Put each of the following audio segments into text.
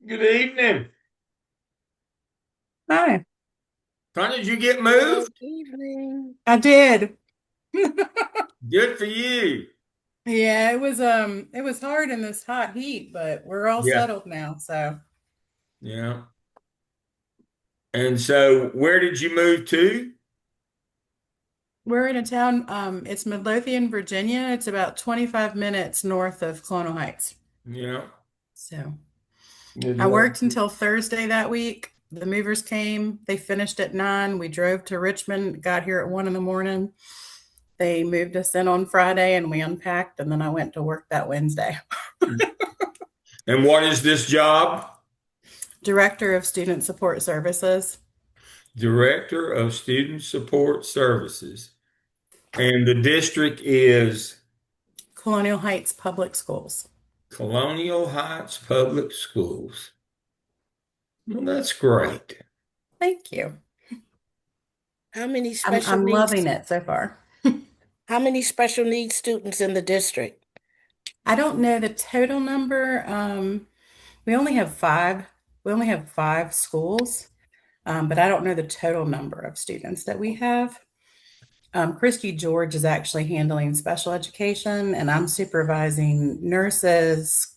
Good evening. Hi, Son, did you get moved? Good evening. I did. Good for you. Yeah, it was hard in this hot heat, but we're all Yeah. settled now. So Yeah. And so where did you move to? we're in a town, it's Midlothian, Virginia. It's about 25 minutes north of Colonial Heights. Yeah. So Good I luck. worked until Thursday that week. The movers came, they finished at 9. We drove to Richmond, got here at 1 in the morning. They moved us in on Friday and we unpacked, and then I went to work that Wednesday. And what is this job? Director of Student Support Services. Director of Student Support Services. And the district is Colonial Heights Public Schools. Colonial Heights Public Schools. Well, that's great. Thank you. How many special I'm loving needs, it so far. how many special needs students in the district? I don't know the total number. We only have five. We only have five schools, but I don't know the total number of students that we have. Christy George is actually handling special education, and I'm supervising nurses,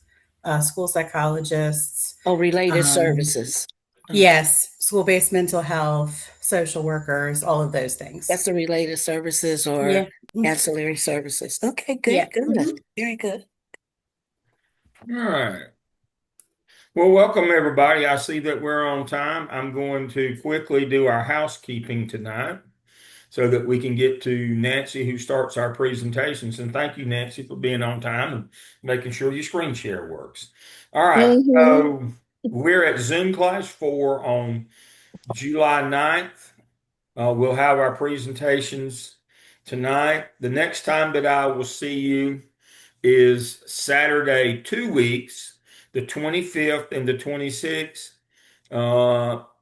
school psychologists. Oh, related Um, services. Okay. yes, school-based mental health, social workers, all of those things. That's the related services or Yeah. Mm, ancillary services. Okay, good, yeah. good. Mhm. Very good. All right. Well, welcome everybody. I see that we're on time. I'm going to quickly do our housekeeping tonight so that we can get to Nancy, who starts our presentations. And thank you, Nancy, for being on time and making sure your screen share works. All right. Mm-hmm. So we're at Zoom class 4 on July 9th. We'll have our presentations tonight. The next time that I will see you is Saturday, 2 weeks, the 25th and the 26th.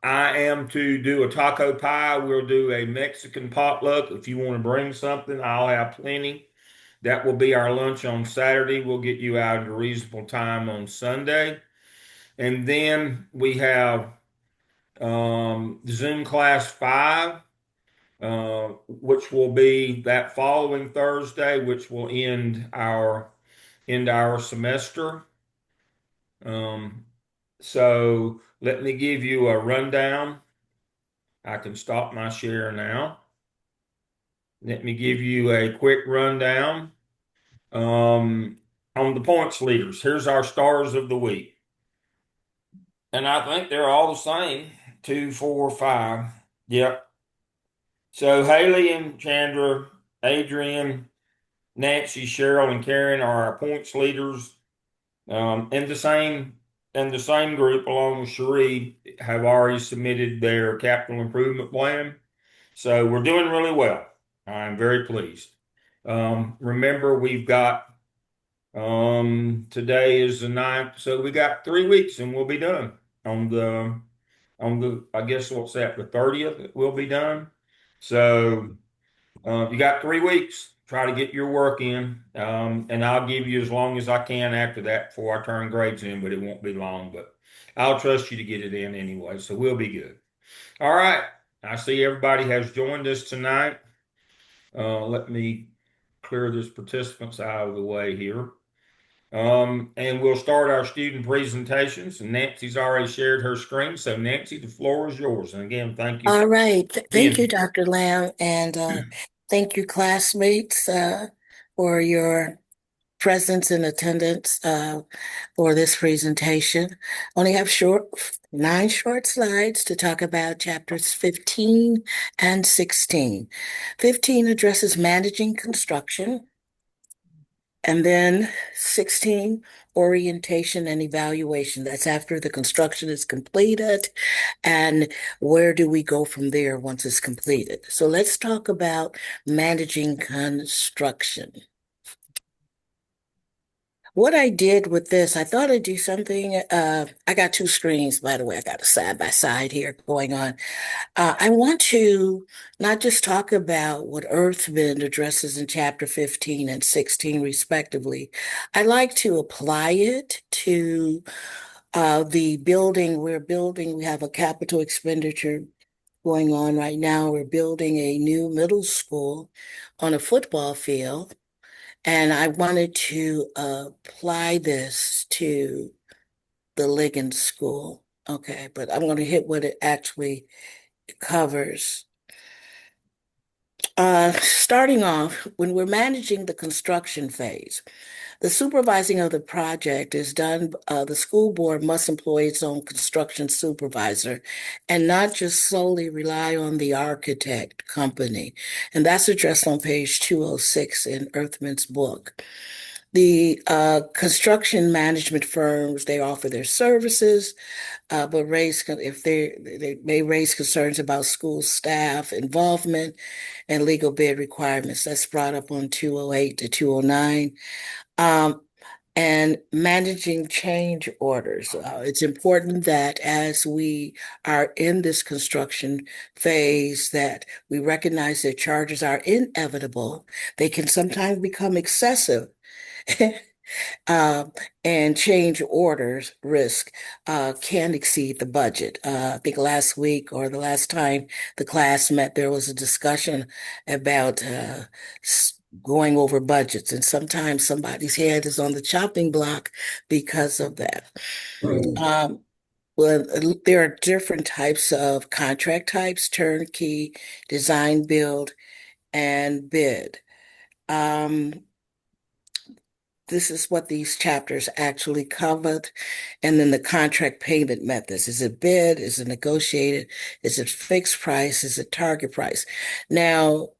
I am to do a taco pie. We'll do a Mexican potluck. If you want to bring something, I'll have plenty. That will be our lunch on Saturday. We'll get you out at a reasonable time on Sunday. And then we have Zoom class 5, which will be that following Thursday, which will end our semester. Um, so let me give you a rundown. I can stop my share now. Let me give you a quick rundown on the points leaders. Here's our stars of the week. And I think they're all the same. 2, 4, 5. Yep. So Haley and Chandra, Adrian, Nancy, Cheryl, and Karen are our points leaders. In the same group, along with Cherie, have already submitted their capital improvement plan. So we're doing really well. I'm very pleased. Remember, we've got today is the 9th, so we got 3 weeks and we'll be done on the I guess what's that, the 30th we'll be done. So you got 3 weeks. Try to get your work in, and I'll give you as long as I can after that before I turn grades in, but it won't be long. But I'll trust you to get it in anyway, so we'll be good. All right. I see everybody has joined us tonight. Let me clear this participants out of the way here. And we'll start our student presentations. And Nancy's already shared her screen. So, Nancy, the floor is yours. And again, thank you for All right. Thank you, being Dr. Lamb, and thank you, classmates, for your presence and attendance for this presentation. Only have 9 short slides to talk about chapters 15 and 16. 15 addresses managing construction, and then 16, orientation and evaluation. That's after the construction is completed, and where do we go from there once it's completed? So let's talk about managing construction. What I did with this, I thought I'd do something. I got 2 screens, by the way. I got a side by side here going on. I want to not just talk about what Earthbend addresses in chapter 15 and 16, respectively. I like to apply it to The building we're building, we have a capital expenditure going on right now. We're building a new middle school on a football field, and I wanted to apply this to the Liggins School. Okay, but I'm going to hit what it actually covers. Starting off, when we're managing the construction phase, the supervising of the project is done, the school board must employ its own construction supervisor and not just solely rely on the architect company. And that's addressed on page 206 in Earthman's book. The construction management firms, they offer their services, but if they may raise concerns about school staff involvement and legal bid requirements. That's brought up on 208 to 209. Um, and managing change orders. It's important that as we are in this construction phase, that we recognize that charges are inevitable. They can sometimes become excessive. Uh, and change orders risk can exceed the budget. I think last week or the last time the class met, there was a discussion about going over budgets, and sometimes somebody's head is on the chopping block because of that. Um, well, there are different types of contract types: turnkey, design, build, and bid. Um, this is what these chapters actually covered. And then the contract payment methods. Is it bid? Is it negotiated? Is it fixed price? Is it target price? Now,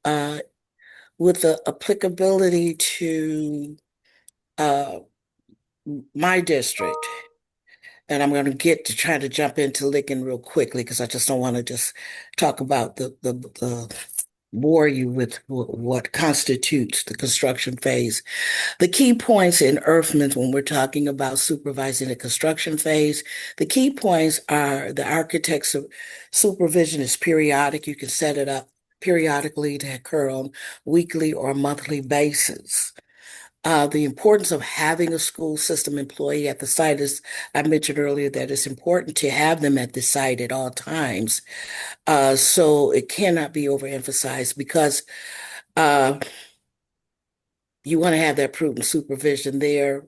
with the applicability to uh, my district, and I'm going to get to try to jump into Licking real quickly because I just don't want to just talk about the bore you with what constitutes the construction phase. The key points in Earthman's when we're talking about supervising the construction phase, the key points are the architect's supervision is periodic. You can set it up periodically to occur on weekly or monthly basis. The importance of having a school system employee at the site is, I mentioned earlier that it's important to have them at the site at all times. So it cannot be overemphasized because uh, you want to have that prudent supervision there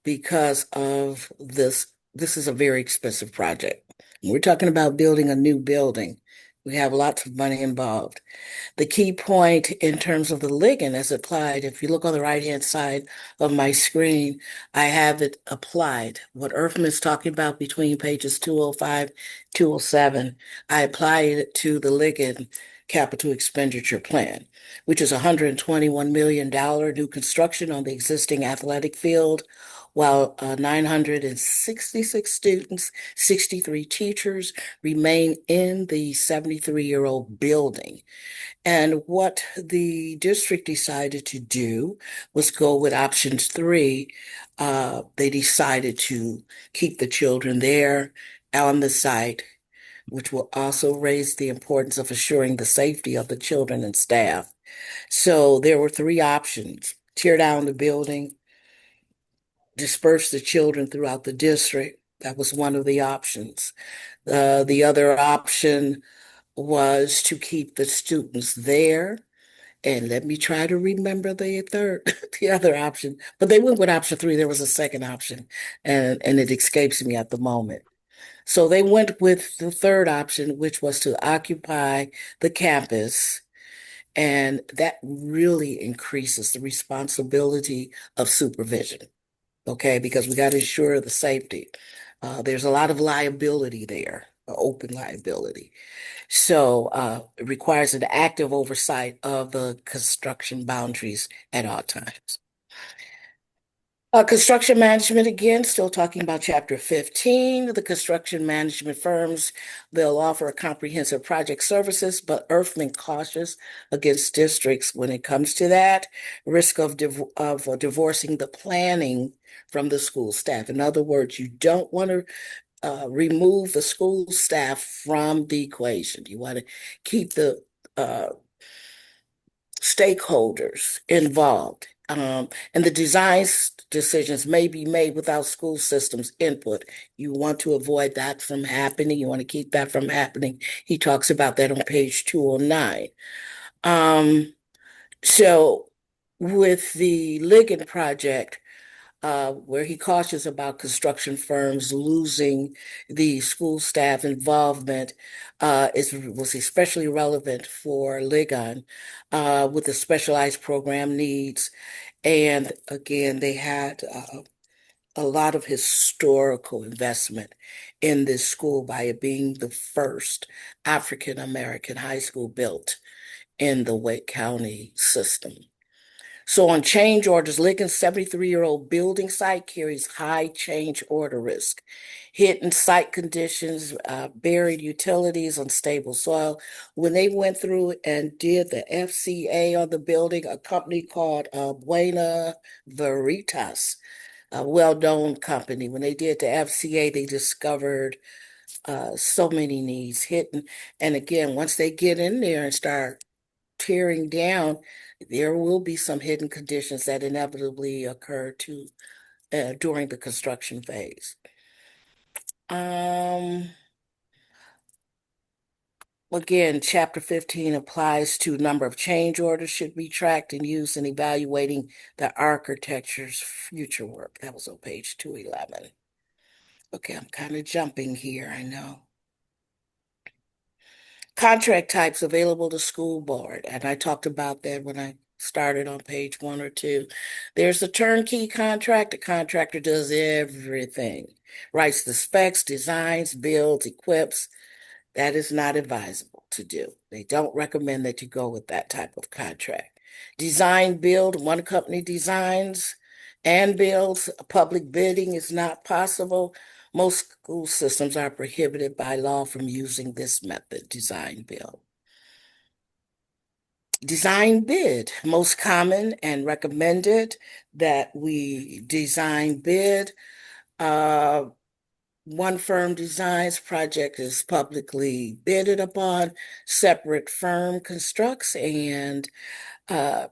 because of this. This is a very expensive project. We're talking about building a new building. We have lots of money involved. The key point in terms of the ligand as applied, if you look on the right-hand side of my screen, I have it applied. What Earthman is talking about between pages 205, 207, I applied it to the ligand capital expenditure plan, which is $121 million new construction on the existing athletic field, while 966 students, 63 teachers remain in the 73-year-old building. And what the district decided to do was go with options three. They decided to keep the children there on the site, which will also raise the importance of assuring the safety of the children and staff. So there were three options: tear down the building, disperse the children throughout the district. That was one of the options. The other option was to keep the students there. And let me try to remember the third, the other option. But they went with option three. There was a second option, and it escapes me at the moment. So they went with the third option, which was to occupy the campus. And that really increases the responsibility of supervision, okay? Because we got to ensure the safety. There's a lot of liability there, open liability. So it requires an active oversight of the construction boundaries at all times. Construction management, again, still talking about chapter 15. The construction management firms, they'll offer a comprehensive project services, but Earthman cautious against districts when it comes to that risk of divorcing the planning from the school staff. In other words, you don't want to remove the school staff from the equation. You want to keep the uh, stakeholders involved. And the design decisions may be made without school systems input. You want to avoid that from happening. You want to keep that from happening. He talks about that on page 209. So with the Ligon project, where he cautious about construction firms losing the school staff involvement, was especially relevant for Ligon with the specialized program needs. And again, they had a lot of historical investment in this school by it being the first African American high school built in the Wake County system. So on change orders, Lincoln's 73-year-old building site carries high change order risk. Hidden site conditions, buried utilities, unstable soil. When they went through and did the FCA on the building, a company called Buena Veritas, a well-known company, when they did the FCA, they discovered so many needs hidden. And again, once they get in there and start tearing down, there will be some hidden conditions that inevitably occur during the construction phase. Um, Again, Chapter 15 applies to number of change orders should be tracked and used in evaluating the architecture's future work. That was on page 211. Okay, I'm kind of jumping here, I know. Contract types available to school board, and I talked about that when I started on page 1 or 2. There's a turnkey contract. The contractor does everything, writes the specs, designs, builds, equips. That is not advisable to do. They don't recommend that you go with that type of contract. Design build, one company designs and builds. Public bidding is not possible. Most school systems are prohibited by law from using this method, design build. Design bid, most common and recommended that we design bid. One firm designs, project is publicly bidded upon, separate firm constructs, and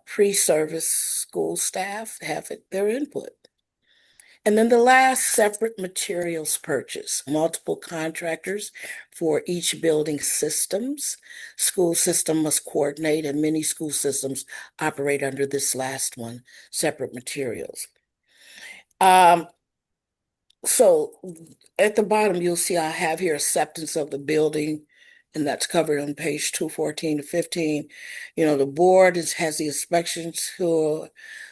pre-service school staff have their input. And then the last, separate materials purchase, multiple contractors for each building systems. School system must coordinate, and many school systems operate under this last one, separate materials. So at the bottom, you'll see I have here acceptance of the building, and that's covered on page 214 to 15. The board has the inspection tool.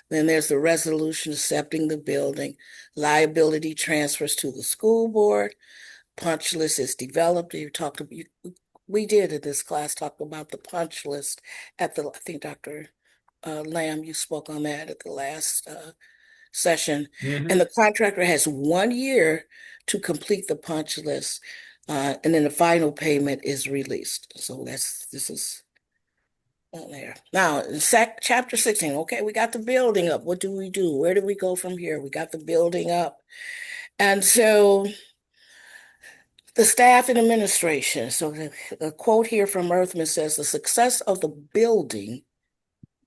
Then there's the resolution accepting the building. Liability transfers to the school board. Punch list is developed. We did in this class talk about the punch list I think Dr. Lamb, you spoke on that at the last session. And the contractor has 1 year to complete the punch list. And then the final payment is released. So this is on there. Now, in chapter 16, okay, we got the building up. What do we do? Where do we go from here? We got the building up. And so the staff and administration. So the quote here from Earthman says, the success of the building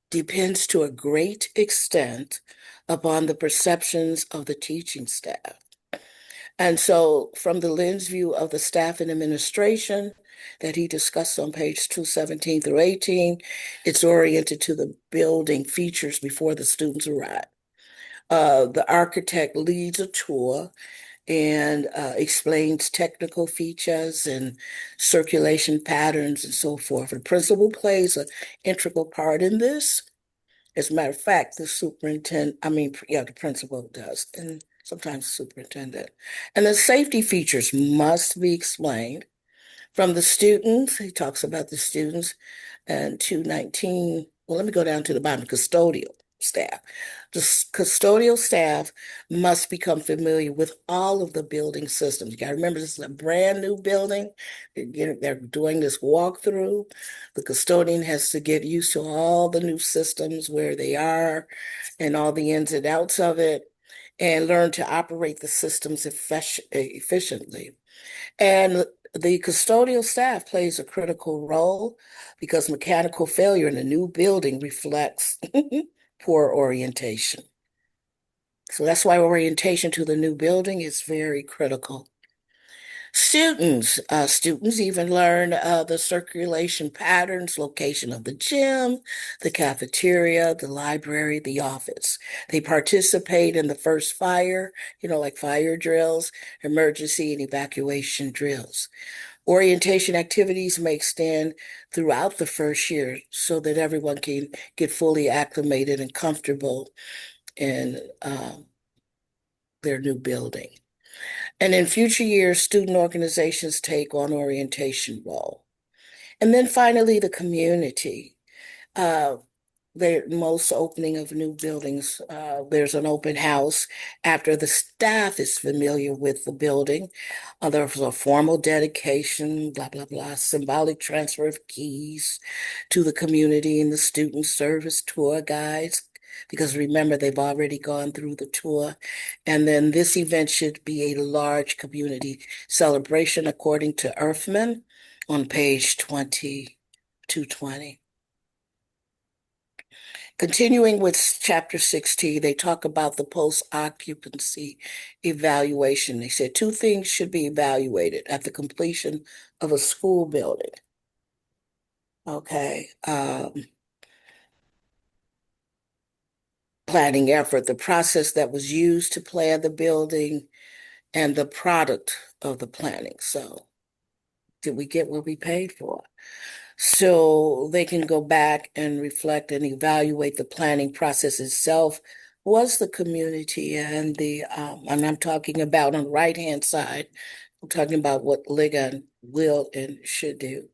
depends to a great extent upon the perceptions of the teaching staff. And so, from the lens view of the staff and administration that he discussed on page 217 through 18, it's oriented to the building features before the students arrive. The architect leads a tour and explains technical features and circulation patterns and so forth. The principal plays an integral part in this. As a matter of fact, the principal does, and sometimes the superintendent. And the safety features must be explained from the students. He talks about the students and 219. Well, let me go down to the bottom, custodial staff. The custodial staff must become familiar with all of the building systems. You got to remember, this is a brand new building. They're doing this walkthrough. The custodian has to get used to all the new systems, where they are, and all the ins and outs of it, and learn to operate the systems efficiently. And the custodial staff plays a critical role because mechanical failure in a new building reflects poor orientation. So that's why orientation to the new building is very critical. Students even learn the circulation patterns, location of the gym, the cafeteria, the library, the office. They participate in the first fire, like fire drills, emergency and evacuation drills. Orientation activities may extend throughout the first year so that everyone can get fully acclimated and comfortable in their new building. And in future years, student organizations take on orientation role. And then finally, the community. Uh, the most opening of new buildings, there's an open house after the staff is familiar with the building. There's a formal dedication, blah, blah, blah, symbolic transfer of keys to the community and the student service tour guides. Because remember, they've already gone through the tour. And then this event should be a large community celebration according to Earthman on page 220. Continuing with chapter 16, they talk about the post-occupancy evaluation. They said two things should be evaluated at the completion of a school building. Okay. Planning effort, the process that was used to plan the building, and the product of the planning. So, did we get what we paid for? So they can go back and reflect and evaluate the planning process itself. Was the community and I'm talking about on the right-hand side, I'm talking about what Ligon will and should do.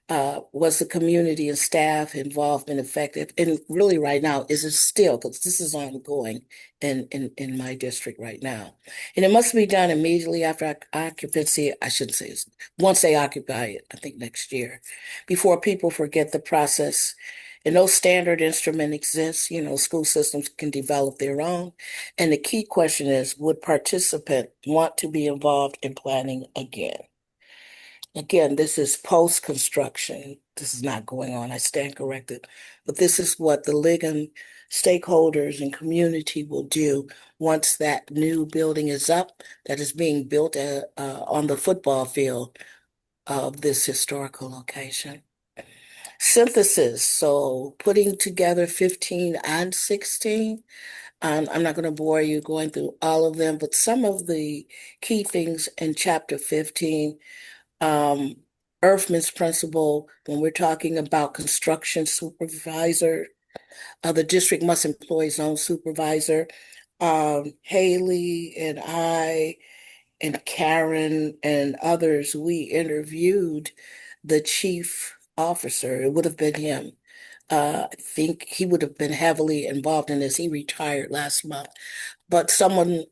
Was the community and staff involvement effective? And really right now, is it still, because this is ongoing in my district right now. And it must be done immediately after occupancy. I shouldn't say once they occupy it, I think next year, before people forget the process. And no standard instrument exists. School systems can develop their own. And the key question is, would participant want to be involved in planning again? Again, this is post-construction. This is not going on. I stand corrected. But this is what the Ligon stakeholders and community will do once that new building is up that is being built on the football field of this historical location. Synthesis. So putting together 15 and 16. I'm not going to bore you going through all of them, but some of the key things in chapter 15, um, Earthman's principle, when we're talking about construction supervisor, the district must employ its own supervisor. Haley and I and Karen and others, we interviewed the chief officer. It would have been him. I think he would have been heavily involved in this. He retired last month, but someone,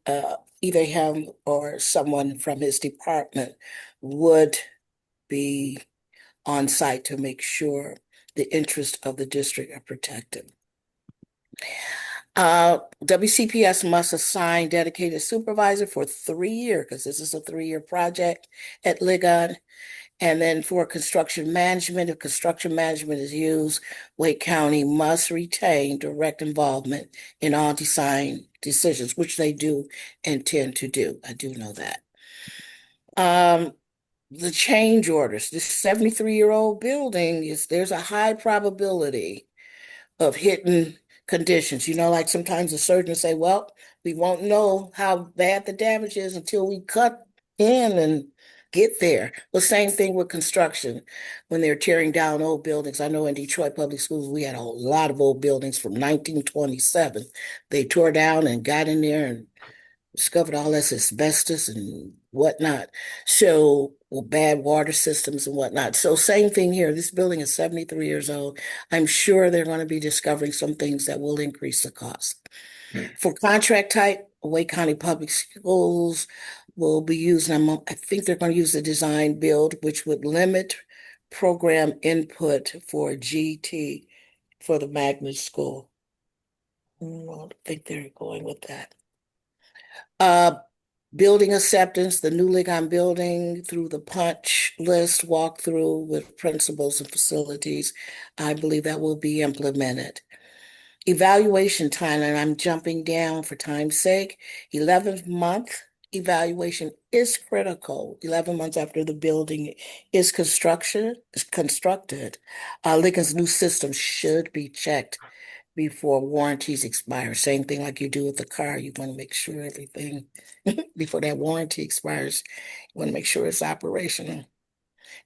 either him or someone from his department, would be on site to make sure the interests of the district are protected. WCPS must assign dedicated supervisor for 3 years, because this is a 3-year project at Ligon. And then for construction management, if construction management is used, Wake County must retain direct involvement in all design decisions, which they do intend to do. I do know that. The change orders, this 73-year-old building there's a high probability of hitting conditions. Like sometimes the surgeons say, well, we won't know how bad the damage is until we cut in and get there. The same thing with construction when they're tearing down old buildings. I know in Detroit Public Schools, we had a lot of old buildings from 1927. They tore down and got in there and discovered all this asbestos and whatnot. So, well, bad water systems and whatnot. So same thing here. This building is 73 years old. I'm sure they're going to be discovering some things that will increase the cost. For contract type, Wake County Public Schools will be using, I think they're going to use the design build, which would limit program input for GT for the magnet school. I don't think they're going with that. Building acceptance, the new Ligon building through the punch list walkthrough with principals and facilities. I believe that will be implemented. Evaluation timeline, I'm jumping down for time's sake. 11th month evaluation is critical. 11 months after the building is constructed, Lincoln's new system should be checked before warranties expire. Same thing like you do with the car. You want to make sure everything before that warranty expires, you want to make sure it's operational.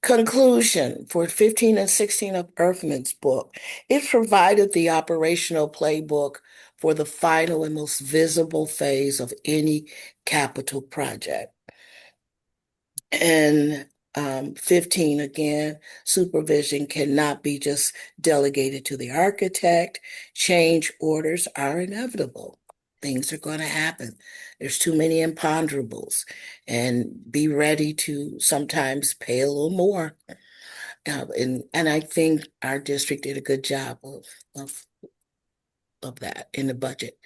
Conclusion for 15 and 16 of Earthman's book. It provided the operational playbook for the final and most visible phase of any capital project. And 15 again, supervision cannot be just delegated to the architect. Change orders are inevitable. Things are going to happen. There's too many imponderables, and be ready to sometimes pay a little more. And I think our district did a good job of, of that in the budget.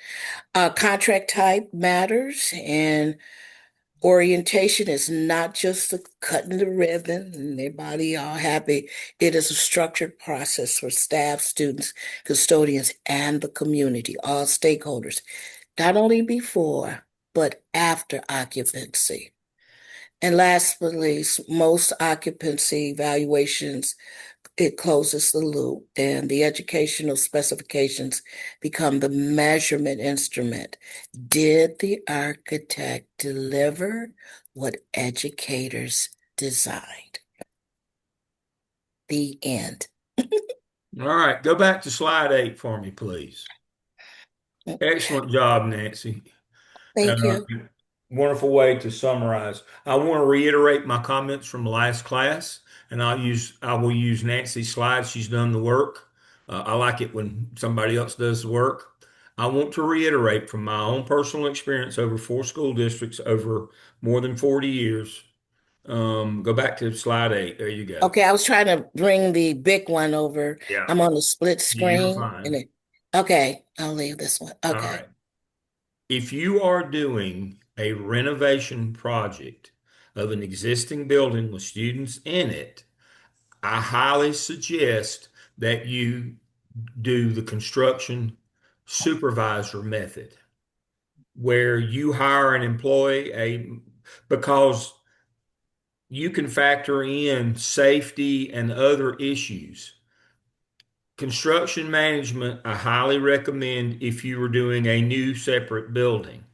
Contract type matters, and orientation is not just the cutting the ribbon and everybody all happy. It is a structured process for staff, students, custodians, and the community, all stakeholders, not only before, but after occupancy. And last but not least, most occupancy evaluations, it closes the loop, and the educational specifications become the measurement instrument. Did the architect deliver what educators designed? The end. All right, go back to slide 8 for me, please. Excellent job, Nancy. Thank Uh, you. Wonderful way to summarize. I want to reiterate my comments from last class, and I will use Nancy's slides. She's done the work. I like it when somebody else does the work. I want to reiterate from my own personal experience over 4 school districts over more than 40 years. Go back to slide 8. There you go. Okay, I was trying to bring the big one over. Yeah, I'm on the split you're screen and fine. okay, I'll leave this one. All Okay. right. If you are doing a renovation project of an existing building with students in it, I highly suggest that you do the construction supervisor method, where you hire an employee because you can factor in safety and other issues. Construction management, I highly recommend if you were doing a new separate building.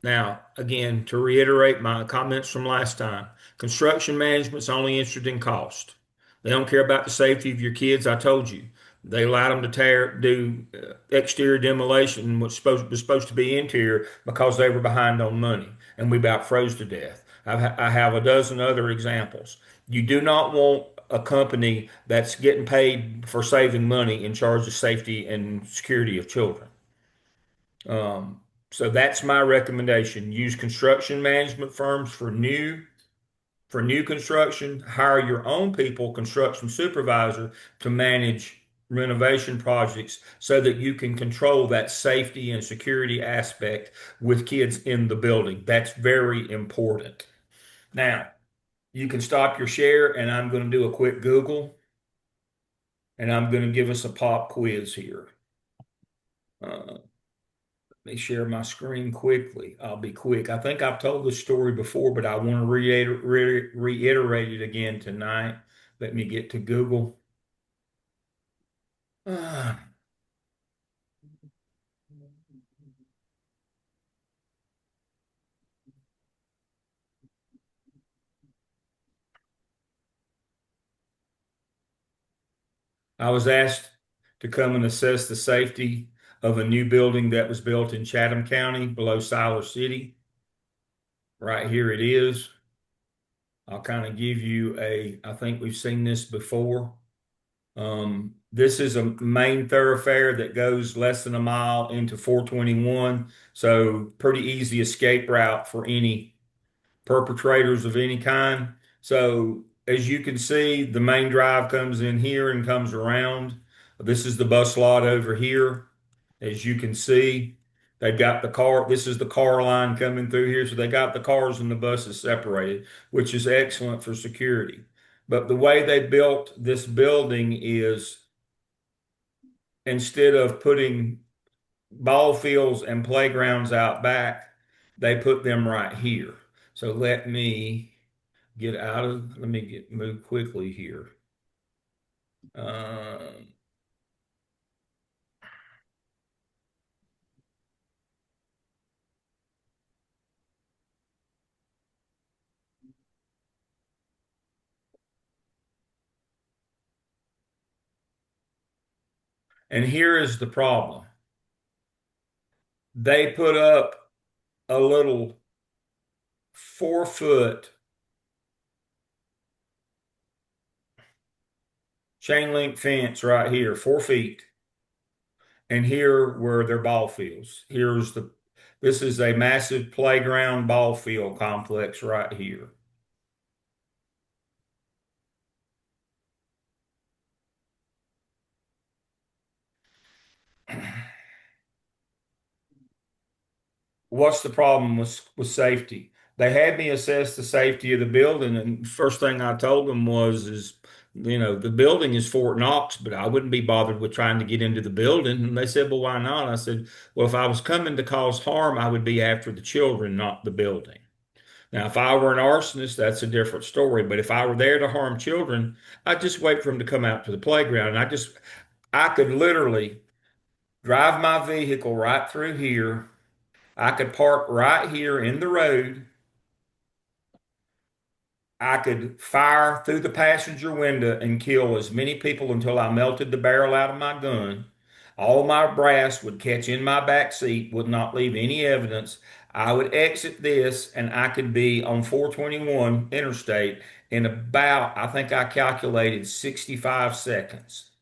Now, again, to reiterate my comments from last time, construction management's only interested in cost. They don't care about the safety of your kids. I told you. They allowed them to do exterior demolition, was supposed to be interior because they were behind on money, and we about froze to death. I have a dozen other examples. You do not want a company that's getting paid for saving money in charge of safety and security of children. Um, so that's my recommendation. Use construction management firms for new construction. Hire your own people, construction supervisor, to manage renovation projects so that you can control that safety and security aspect with kids in the building. That's very important. Now, you can stop your share, and I'm going to do a quick Google, and I'm going to give us a pop quiz here. Let me share my screen quickly. I'll be quick. I think I've told this story before, but I want to reiterate it again tonight. Let me get to Google. Uh, I was asked to come and assess the safety of a new building that was built in Chatham County below Siler City. Right here it is. I'll kind of give you I think we've seen this before. This is a main thoroughfare that goes less than a mile into 421, so pretty easy escape route for any perpetrators of any kind. So as you can see, the main drive comes in here and comes around. This is the bus lot over here. As you can see, they've got the car. This is the car line coming through here. So they got the cars and the buses separated, which is excellent for security. But the way they built this building is instead of putting ball fields and playgrounds out back, they put them right here. So let me let me move quickly here. Um, and here is the problem. They put up a little 4 foot chain link fence right here, 4 feet. And here were their ball fields. This is a massive playground ball field complex right here. What's the problem with safety? They had me assess the safety of the building, and first thing I told them was, the building is Fort Knox, but I wouldn't be bothered with trying to get into the building. And they said, well, why not? I said, well, if I was coming to cause harm, I would be after the children, not the building. Now, if I were an arsonist, that's a different story. But if I were there to harm children, I'd just wait for them to come out to the playground. And I could literally drive my vehicle right through here. I could park right here in the road. I could fire through the passenger window and kill as many people until I melted the barrel out of my gun. All my brass would catch in my back seat, would not leave any evidence. I would exit this and I could be on 421 interstate in about, I think I calculated 65 seconds.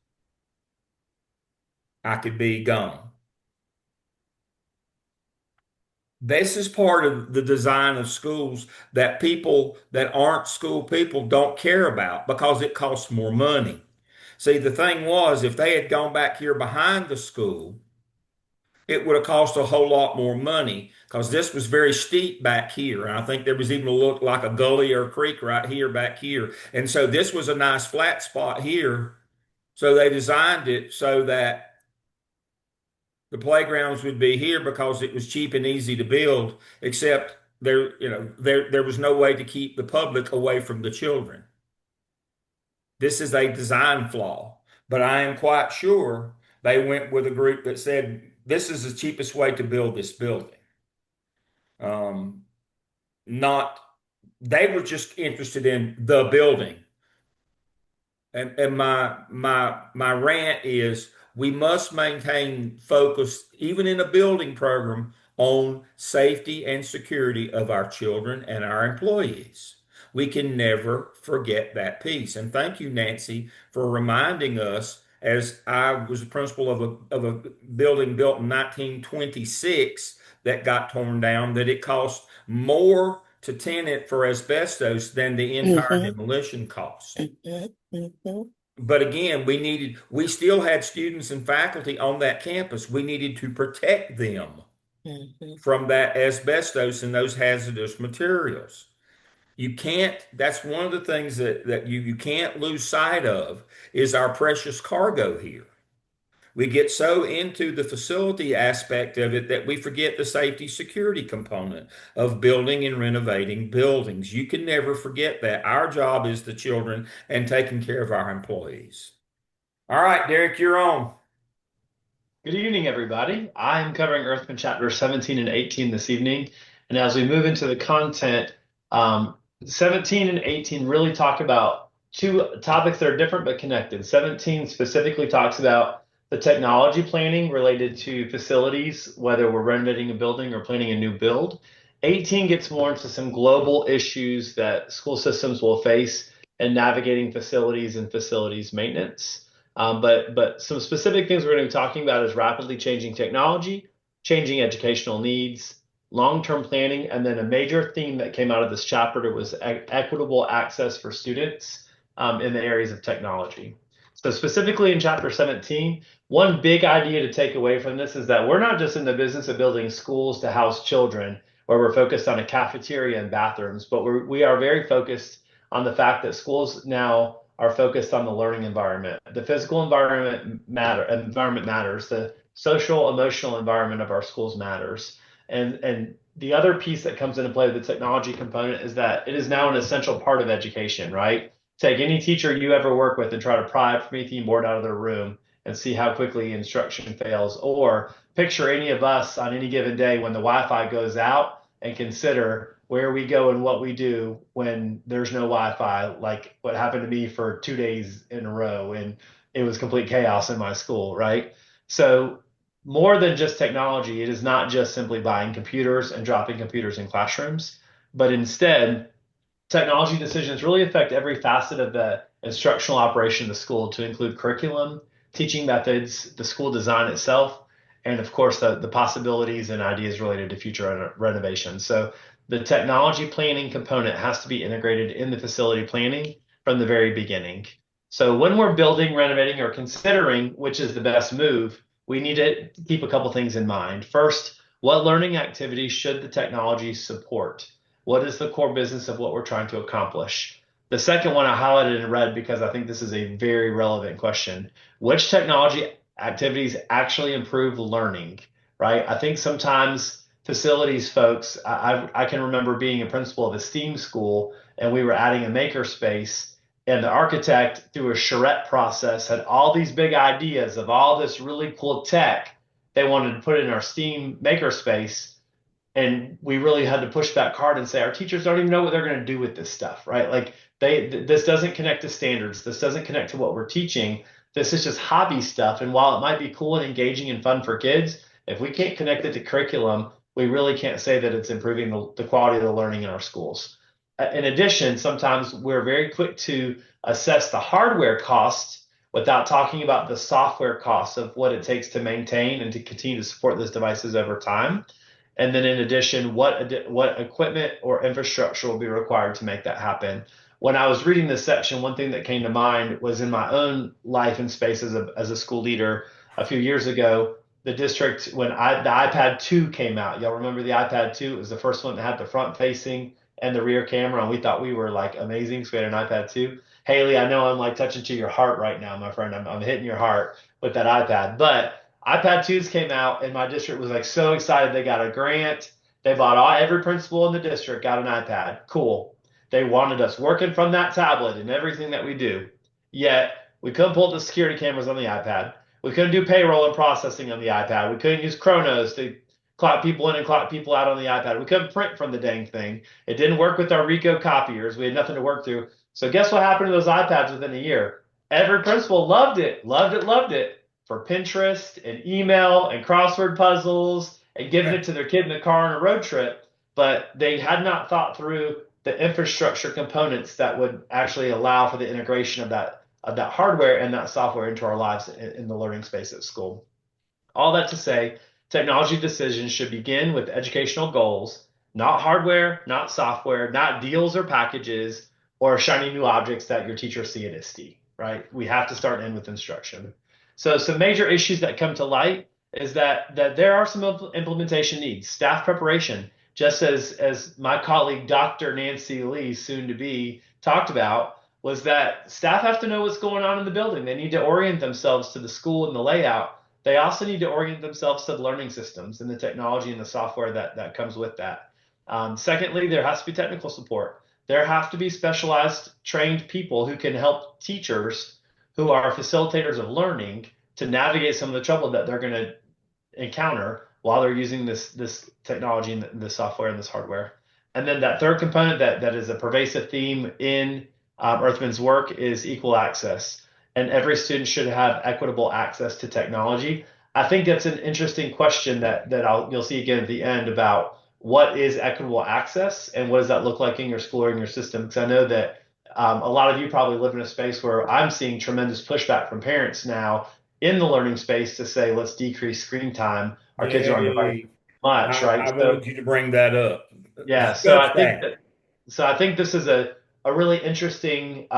I could be gone. This is part of the design of schools that people that aren't school people don't care about because it costs more money. See, the thing was, if they had gone back here behind the school, it would have cost a whole lot more money because this was very steep back here. And I think there was even a look like a gully or a creek right here back here. And so this was a nice flat spot here. So they designed it so that the playgrounds would be here because it was cheap and easy to build, except there was no way to keep the public away from the children. This is a design flaw, but I am quite sure they went with a group that said this is the cheapest way to build this building. Um, not They were just interested in the building. And my rant is we must maintain focus, even in a building program, on safety and security of our children and our employees. We can never forget that piece. And thank you, Nancy, for reminding us, as I was the principal of a building built in 1926 that got torn down, that it cost more to tenant for asbestos than the entire Mm-hmm. demolition cost. Mm-hmm. Mm-hmm. But again, we still had students and faculty on that campus. We needed to protect them Mm-hmm. from that asbestos and those hazardous materials. That's one of the things that you can't lose sight of is our precious cargo here. We get so into the facility aspect of it that we forget the safety security component of building and renovating buildings. You can never forget that. Our job is the children and taking care of our employees. All right, Derek, you're on. Good evening, everybody. I'm covering Earthman chapter 17 and 18 this evening. And as we move into the content, 17 and 18 really talk about two topics that are different but connected. 17 specifically talks about the technology planning related to facilities, whether we're renovating a building or planning a new build. 18 gets more into some global issues that school systems will face in navigating facilities and facilities maintenance. But some specific things we're going to be talking about is rapidly changing technology, changing educational needs, long-term planning, and then a major theme that came out of this chapter was equitable access for students in the areas of technology. So specifically in chapter 17, one big idea to take away from this is that we're not just in the business of building schools to house children where we're focused on a cafeteria and bathrooms, but we are very focused on the fact that schools now are focused on the learning environment The physical environment matters. The social, emotional environment of our schools matters. And the other piece that comes into play with the technology component is that it is now an essential part of education, right? Take any teacher you ever work with and try to pry a Promethean board out of their room and see how quickly instruction fails. Or picture any of us on any given day when the Wi-Fi goes out and consider where we go and what we do when there's no Wi-Fi, like what happened to me for 2 days in a row, and it was complete chaos in my school, right? So more than just technology, it is not just simply buying computers and dropping computers in classrooms, but instead technology decisions really affect every facet of the instructional operation of the school to include curriculum, teaching methods, the school design itself, and of course the possibilities and ideas related to future renovations. So the technology planning component has to be integrated in the facility planning from the very beginning. So when we're building, renovating, or considering which is the best move, we need to keep a couple things in mind. First, what learning activities should the technology support? What is the core business of what we're trying to accomplish? The second one I highlighted in red because I think this is a very relevant question. Which technology activities actually improve learning, right? I think sometimes facilities folks, I can remember being a principal of a STEAM school and we were adding a maker space and the architect through a charrette process had all these big ideas of all this really cool tech they wanted to put in our STEAM maker space, and we really had to push that card and say our teachers don't even know what they're going to do with this stuff, right? Like this doesn't connect to standards, this doesn't connect to what we're teaching, this is just hobby stuff. And while it might be cool and engaging and fun for kids, if we can't connect it to curriculum, we really can't say that it's improving the quality of the learning in our schools. In addition, sometimes we're very quick to assess the hardware costs without talking about the software costs of what it takes to maintain and to continue to support those devices over time. And then in addition, what equipment or infrastructure will be required to make that happen? When I was reading this section, one thing that came to mind was in my own life and space as a school leader a few years ago, the district, when the iPad 2 came out, y'all remember the iPad 2? It was the first one that had the front facing and the rear camera, and we thought we were like amazing. So we had an iPad 2. Haley, I know I'm like touching to your heart right now, my friend. I'm hitting your heart with that iPad. But iPad 2s came out, and my district was like so excited. They got a grant. They bought every principal in the district got an iPad. Cool. They wanted us working from that tablet and everything that we do. Yet we couldn't pull the security cameras on the iPad. We couldn't do payroll and processing on the iPad. We couldn't use Chronos to clock people in and clock people out on the iPad. We couldn't print from the dang thing. It didn't work with our Ricoh copiers. We had nothing to work through. So guess what happened to those iPads within a year? Every principal loved it, loved it, loved it for Pinterest and email and crossword puzzles and giving it to their kid in the car on a road trip. But they had not thought through the infrastructure components that would actually allow for the integration of that hardware and that software into our lives in the learning space at school. All that to say, technology decisions should begin with educational goals, not hardware, not software, not deals or packages, or shiny new objects that your teachers see at ISTE, right? We have to start in with instruction. So some major issues that come to light is that there are some implementation needs, staff preparation, just as my colleague Dr. Nancy Lee, soon to be, talked about, was that staff have to know what's going on in the building. They need to orient themselves to the school and the layout. They also need to orient themselves to the learning systems and the technology and the software that comes with that. Secondly, there has to be technical support. There have to be specialized trained people who can help teachers who are facilitators of learning to navigate some of the trouble that they're going to encounter while they're using this technology and the software and this hardware. And then that third component that is a pervasive theme in Earthman's work is equal access. And every student should have equitable access to technology. I think that's an interesting question that you'll see again at the end about what is equitable access and what does that look like in your school or in your system? Because I know that a lot of you probably live in a space where I'm seeing tremendous pushback from parents now in the learning space to say, let's decrease screen time. Our kids are on device Yay. much, right? I wanted you to bring that up. Yeah, Discuss that. so I think this is a really interesting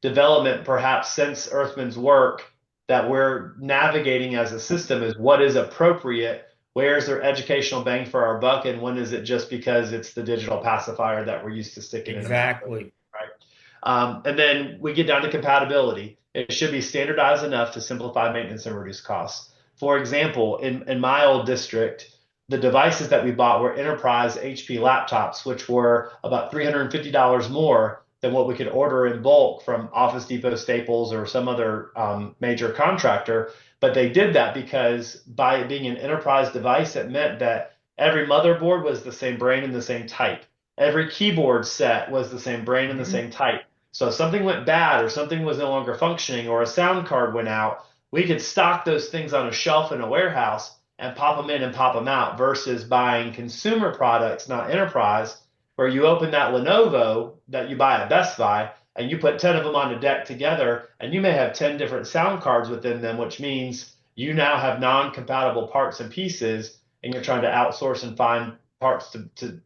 development, perhaps since Earthman's work that we're navigating as a system is what is appropriate, where is there educational bang for our buck, and when is it just because it's the digital pacifier that we're used to sticking in a mouth, Exactly. right? And then we get down to compatibility. It should be standardized enough to simplify maintenance and reduce costs. For example, in my old district, the devices that we bought were enterprise HP laptops, which were about $350 more than what we could order in bulk from Office Depot, Staples, or some other major contractor. But they did that because by it being an enterprise device, it meant that every motherboard was the same brand and the same type. Every keyboard set was the same brand and the Mhm. same type. So if something went bad or something was no longer functioning or a sound card went out, we could stock those things on a shelf in a warehouse and pop them in and pop them out versus buying consumer products, not enterprise, where you open that Lenovo that you buy at Best Buy and you put 10 of them on a deck together and you may have 10 different sound cards within them, which means you now have non-compatible parts and pieces and you're trying to outsource and find parts to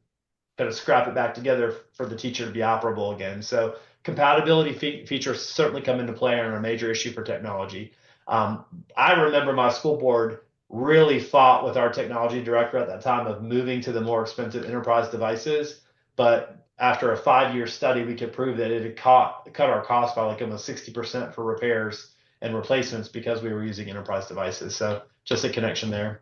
kind of scrap it back together for the teacher to be operable again. So compatibility features certainly come into play and are a major issue for technology. Um, I remember my school board really fought with our technology director at that time of moving to the more expensive enterprise devices. But after a 5-year study, we could prove that it had cut our cost by like almost 60% for repairs and replacements because we were using enterprise devices. So just a connection there.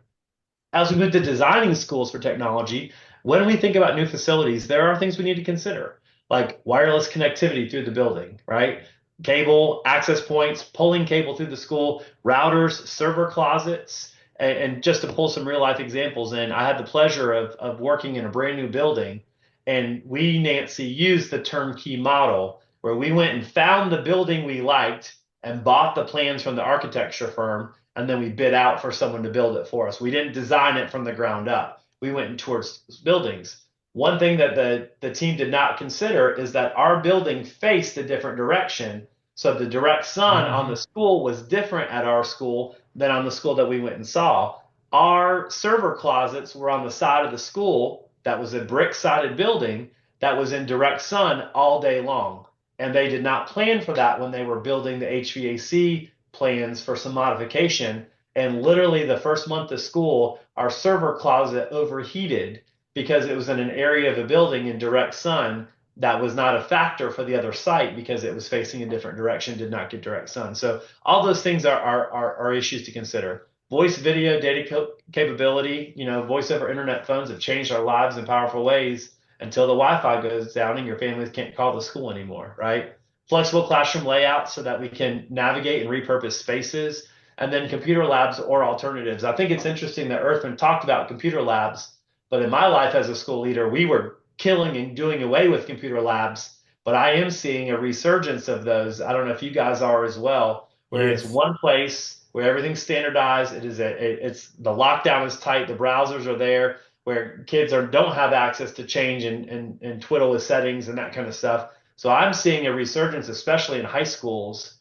As we move to designing schools for technology, when we think about new facilities, there are things we need to consider, like wireless connectivity through the building, right? Cable, access points, pulling cable through the school, routers, server closets, and just to pull some real life examples in, I had the pleasure of working in a brand new building, and we, Nancy, used the turnkey model where we went and found the building we liked and bought the plans from the architecture firm and then we bid out for someone to build it for us. We didn't design it from the ground up. We went towards buildings. One thing that the team did not consider is that our building faced a different direction. So the direct sun on the Mhm. school was different at our school than on the school that we went and saw. Our server closets were on the side of the school that was a brick sided building that was in direct sun all day long. And they did not plan for that when they were building the HVAC plans for some modification. And literally the first month of school, our server closet overheated because it was in an area of a building in direct sun that was not a factor for the other site because it was facing a different direction, did not get direct sun. So all those things are issues to consider. Voice, video, data capability, voice over internet phones have changed our lives in powerful ways until the Wi-Fi goes down and your families can't call the school anymore, right? Flexible classroom layouts so that we can navigate and repurpose spaces, and then computer labs or alternatives. I think it's interesting that Earthman talked about computer labs, but in my life as a school leader, we were killing and doing away with computer labs. But I am seeing a resurgence of those. I don't know if you guys are as well, where it's Yes. one place where everything's standardized. It's the lockdown is tight, the browsers are there, where kids don't have access to change and twiddle with settings and that kind of stuff. So I'm seeing a resurgence, especially in high schools,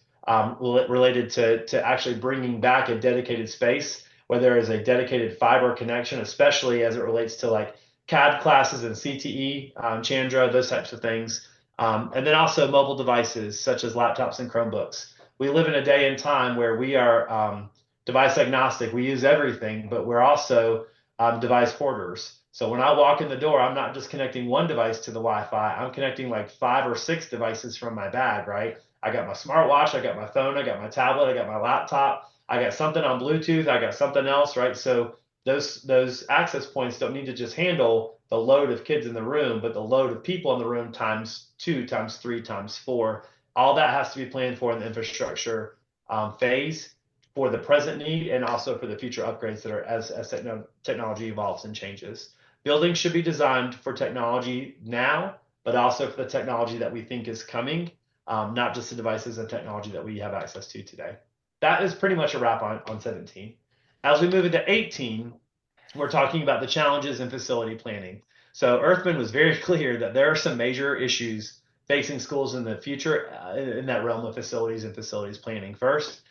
related to actually bringing back a dedicated space where there is a dedicated fiber connection, especially as it relates to like CAD classes and CTE, Chandra, those types of things. And then also mobile devices such as laptops and Chromebooks. We live in a day and time where we are device agnostic. We use everything, but we're also device hoarders. So when I walk in the door, I'm not just connecting one device to the Wi-Fi. I'm connecting like 5 or 6 devices from my bag, right? I got my smartwatch, I got my phone, I got my tablet, I got my laptop, I got something on Bluetooth, I got something else, right? So those access points don't need to just handle the load of kids in the room, but the load of people in the room times 2, times 3, times 4. All that has to be planned for in the infrastructure phase for the present need and also for the future upgrades that are as technology evolves and changes. Buildings should be designed for technology now, but also for the technology that we think is coming, not just the devices and technology that we have access to today. That is pretty much a wrap on 17. As we move into 18, we're talking about the challenges in facility planning. So Earthman was very clear that there are some major issues facing schools in the future in that realm of facilities and facilities planning. First,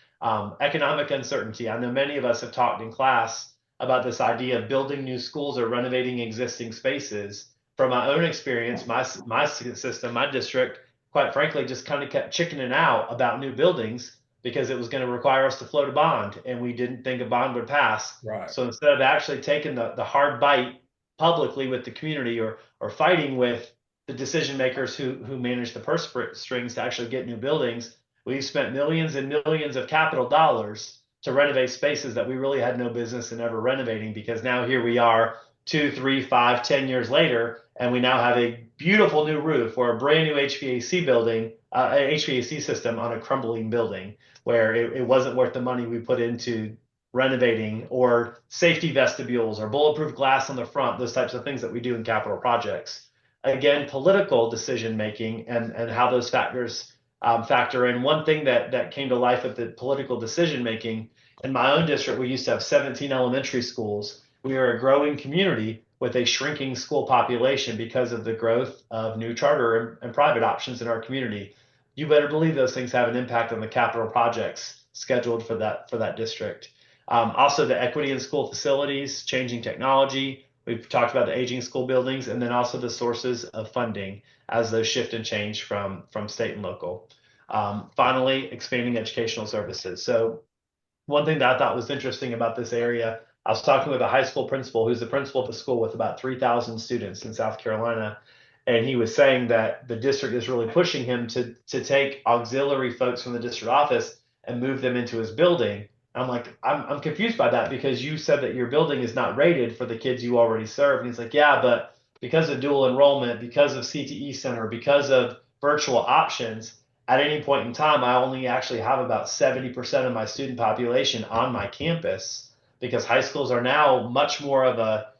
economic uncertainty. I know many of us have talked in class about this idea of building new schools or renovating existing spaces. From my own experience, my system, my district, quite frankly, just kind of kept chickening out about new buildings because it was going to require us to float a bond, and we didn't think a bond would pass. Right. So instead of actually taking the hard bite publicly with the community or fighting with the decision makers who manage the purse strings to actually get new buildings, We've spent millions and millions of capital dollars to renovate spaces that we really had no business in ever renovating, because now here we are 2, 3, 5, 10 years later, and we now have a beautiful new roof or a brand new HVAC building, HVAC system on a crumbling building where it wasn't worth the money we put into renovating, or safety vestibules or bulletproof glass on the front, those types of things that we do in capital projects. Again, political decision making and how those factors factor in. One thing that came to life with the political decision making in my own district, we used to have 17 elementary schools. We are a growing community with a shrinking school population because of the growth of new charter and private options in our community. You better believe those things have an impact on the capital projects scheduled for that district. Also, the equity in school facilities, changing technology. We've talked about the aging school buildings, and then also the sources of funding as those shift and change from state and local. Finally, expanding educational services. So one thing that I thought was interesting about this area, I was talking with a high school principal who's the principal of a school with about 3,000 students in South Carolina. And he was saying that the district is really pushing him to take auxiliary folks from the district office and move them into his building. I'm like, I'm confused by that, because you said that your building is not rated for the kids you already serve. And he's like, yeah, but because of dual enrollment, because of CTE Center, because of virtual options, at any point in time, I only actually have about 70% of my student population on my campus, because high schools are now much more of a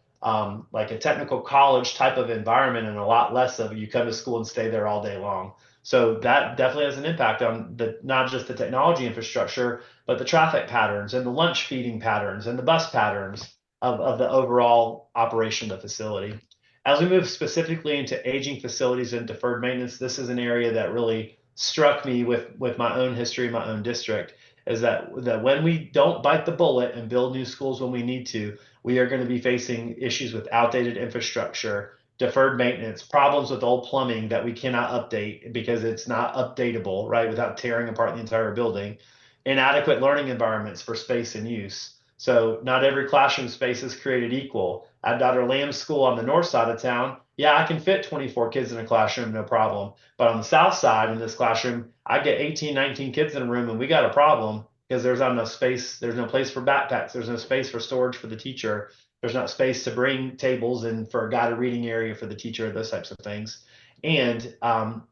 like a technical college type of environment, and a lot less of you come to school and stay there all day long. So that definitely has an impact on not just the technology infrastructure, but the traffic patterns and the lunch feeding patterns and the bus patterns of the overall operation of the facility. As we move specifically into aging facilities and deferred maintenance, this is an area that really struck me with my own history, my own district, is that when we don't bite the bullet and build new schools when we need to, we are going to be facing issues with outdated infrastructure, deferred maintenance, problems with old plumbing that we cannot update because it's not updatable, right, without tearing apart the entire building, inadequate learning environments for space and use. So not every classroom space is created equal. At Dr. Lamb's school on the north side of town, yeah, I can fit 24 kids in a classroom, no problem. But on the south side in this classroom, I get 18, 19 kids in a room, and we got a problem because there's not enough space. There's no place for backpacks. There's no space for storage for the teacher. There's not space to bring tables and for a guided reading area for the teacher, those types of things. And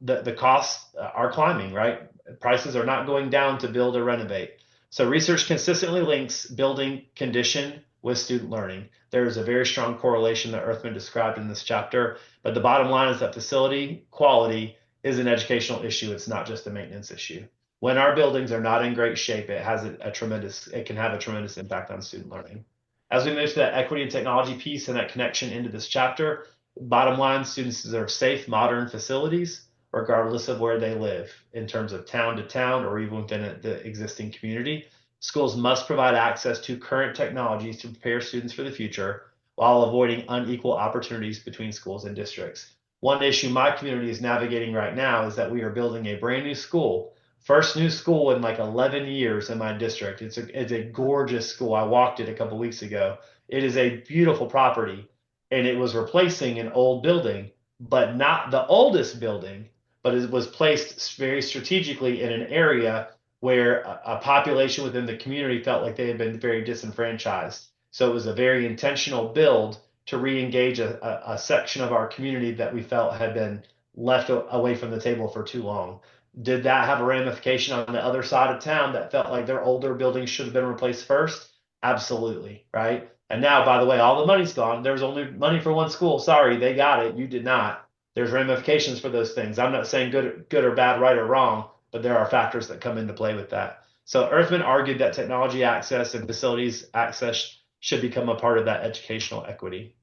the costs are climbing, right? Prices are not going down to build or renovate. So research consistently links building condition with student learning. There is a very strong correlation that Earthman described in this chapter, but the bottom line is that facility quality is an educational issue. It's not just a maintenance issue. When our buildings are not in great shape, it has it can have a tremendous impact on student learning. As we move to that equity and technology piece and that connection into this chapter, bottom line, students deserve safe, modern facilities, regardless of where they live, in terms of town to town or even within the existing community. Schools must provide access to current technologies to prepare students for the future while avoiding unequal opportunities between schools and districts. One issue my community is navigating right now is that we are building a brand new school, first new school in like 11 years in my district. It's a gorgeous school. I walked it a couple weeks ago. It is a beautiful property, and it was replacing an old building, but not the oldest building, but it was placed very strategically in an area where a population within the community felt like they had been very disenfranchised. So it was a very intentional build to re-engage a section of our community that we felt had been left away from the table for too long. Did that have a ramification on the other side of town that felt like their older buildings should have been replaced first? Absolutely, right? And now, by the way, all the money's gone. There was only money for one school. Sorry, they got it. You did not. There's ramifications for those things. I'm not saying good or bad, right or wrong, but there are factors that come into play with that. So Earthman argued that technology access and facilities access should become a part of that educational equity.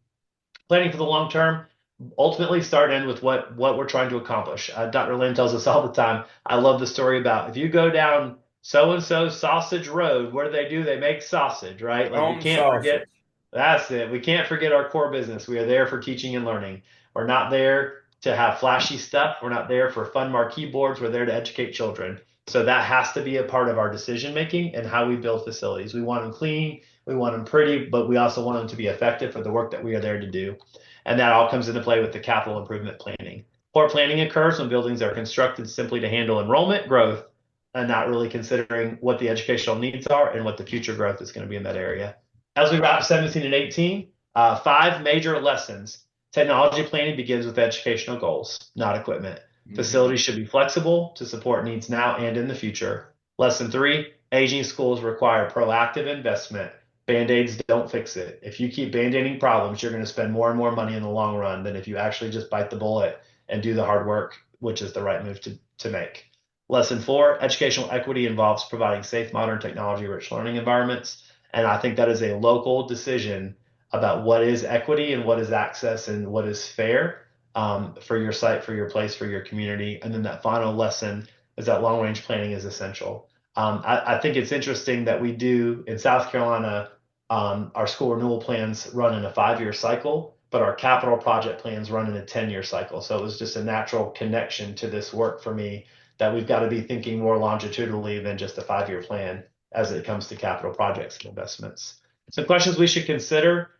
Planning for the long term, ultimately start and end with what we're trying to accomplish. Dr. Lynn tells us all the time. I love the story about if you go down so and so sausage road, what do? They make sausage, right? Like we On can't forget. sausage. That's it. We can't forget our core business. We are there for teaching and learning. We're not there to have flashy stuff. We're not there for fun marquee boards. We're there to educate children. So that has to be a part of our decision making and how we build facilities. We want them clean, we want them pretty, but we also want them to be effective for the work that we are there to do. And that all comes into play with the capital improvement planning. Poor planning occurs when buildings are constructed simply to handle enrollment growth and not really considering what the educational needs are and what the future growth is going to be in that area. As we wrap 17 and 18, five major lessons. Technology planning begins with educational goals, not equipment. Facilities should be flexible to support needs now and in the future. Lesson three, aging schools require proactive investment. Band-aids don't fix it. If you keep band-aiding problems, you're going to spend more and more money in the long run than if you actually just bite the bullet and do the hard work, which is the right move to make. Lesson four, educational equity involves providing safe, modern, technology-rich learning environments. And I think that is a local decision about what is equity and what is access and what is fair for your site, for your place, for your community. And then that final lesson is that long-range planning is essential. I think it's interesting that we do in South Carolina, our school renewal plans run in a 5-year cycle, but our capital project plans run in a 10-year cycle. So it was just a natural connection to this work for me that we've got to be thinking more longitudinally than just a 5-year plan as it comes to capital projects and investments. Some questions we should consider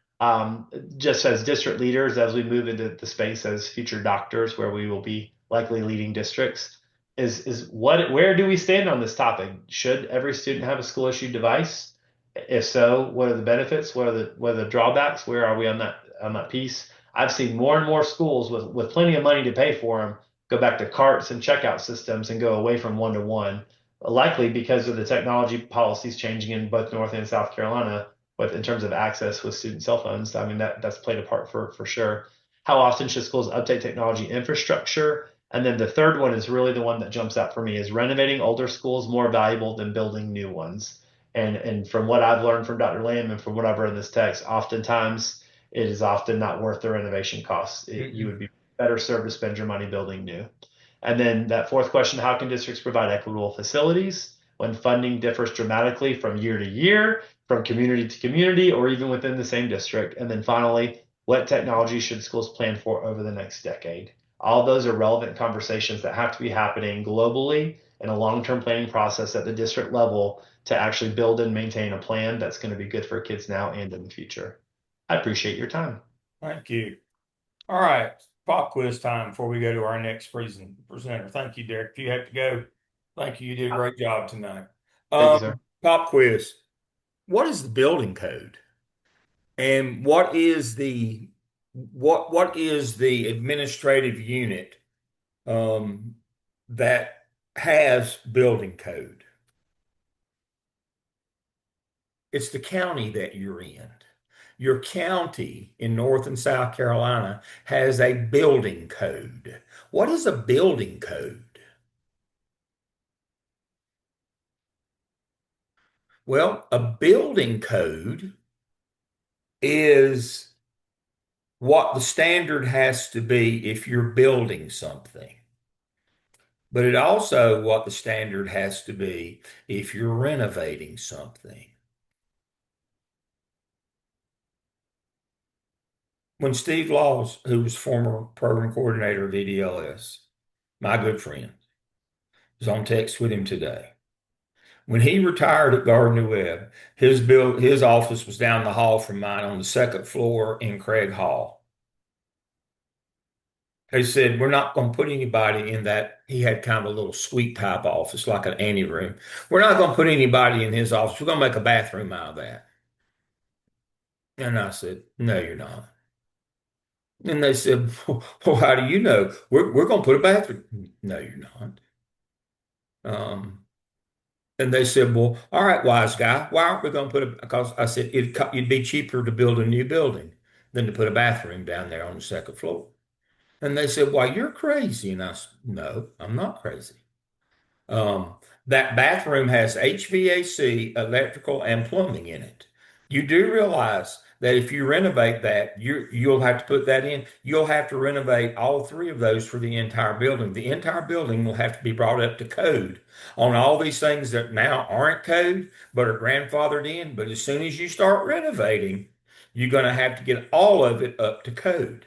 just as district leaders as we move into the space as future doctors, where we will be likely leading districts, is where do we stand on this topic? Should every student have a school issued device? If so, what are the benefits? What are the drawbacks? Where are we on that piece? I've seen more and more schools with plenty of money to pay for them go back to carts and checkout systems and go away from one-to-one, likely because of the technology policies changing in both North and South Carolina with in terms of access with student cell phones. I mean, that's played a part for sure. How often should schools update technology infrastructure? And then the third one is really the one that jumps out for me: is renovating older schools more valuable than building new ones? And from what I've learned from Dr. Lamb and from what I've read in this text, oftentimes it is often not worth the renovation costs. You would be better served to spend your money building new. And then that fourth question, how can districts provide equitable facilities when funding differs dramatically from year to year, from community to community, or even within the same district? And then finally, what technology should schools plan for over the next decade? All those are relevant conversations that have to be happening globally in a long-term planning process at the district level to actually build and maintain a plan that's going to be good for kids now and in the future. I appreciate your time. Thank you. All right, pop quiz time before we go to our next presenter. Thank you, Derek. If you have to go, thank you. You did a great job tonight. Thank you, sir. Pop quiz. What is the building code? And what is the administrative unit that has building code? It's the county that you're in. Your county in North and South Carolina has a building code. What is a building code? Well, a building code is what the standard has to be if you're building something. But it also what the standard has to be if you're renovating something. When Steve Laws, who was former program coordinator of EDLS, my good friend, was on text with him today. When he retired at Gardner Webb, his office was down the hall from mine on the second floor in Craig Hall. He said, we're not going to put anybody in that. He had kind of a little suite type office, like an ante room. We're not going to put anybody in his office. We're going to make a bathroom out of that. And I said, no, you're not. And they said, well, how do you know? We're going to put a bathroom. No, you're not. And they said, well, all right, wise guy, why aren't we going to put a, because I said, it'd be cheaper to build a new building than to put a bathroom down there on the second floor. And they said, well, you're crazy. And I said, no, I'm not crazy. That bathroom has HVAC, electrical, and plumbing in it. You do realize that if you renovate that, you'll have to put that in. You'll have to renovate all three of those for the entire building. The entire building will have to be brought up to code on all these things that now aren't code but are grandfathered in. But as soon as you start renovating, you're going to have to get all of it up to code.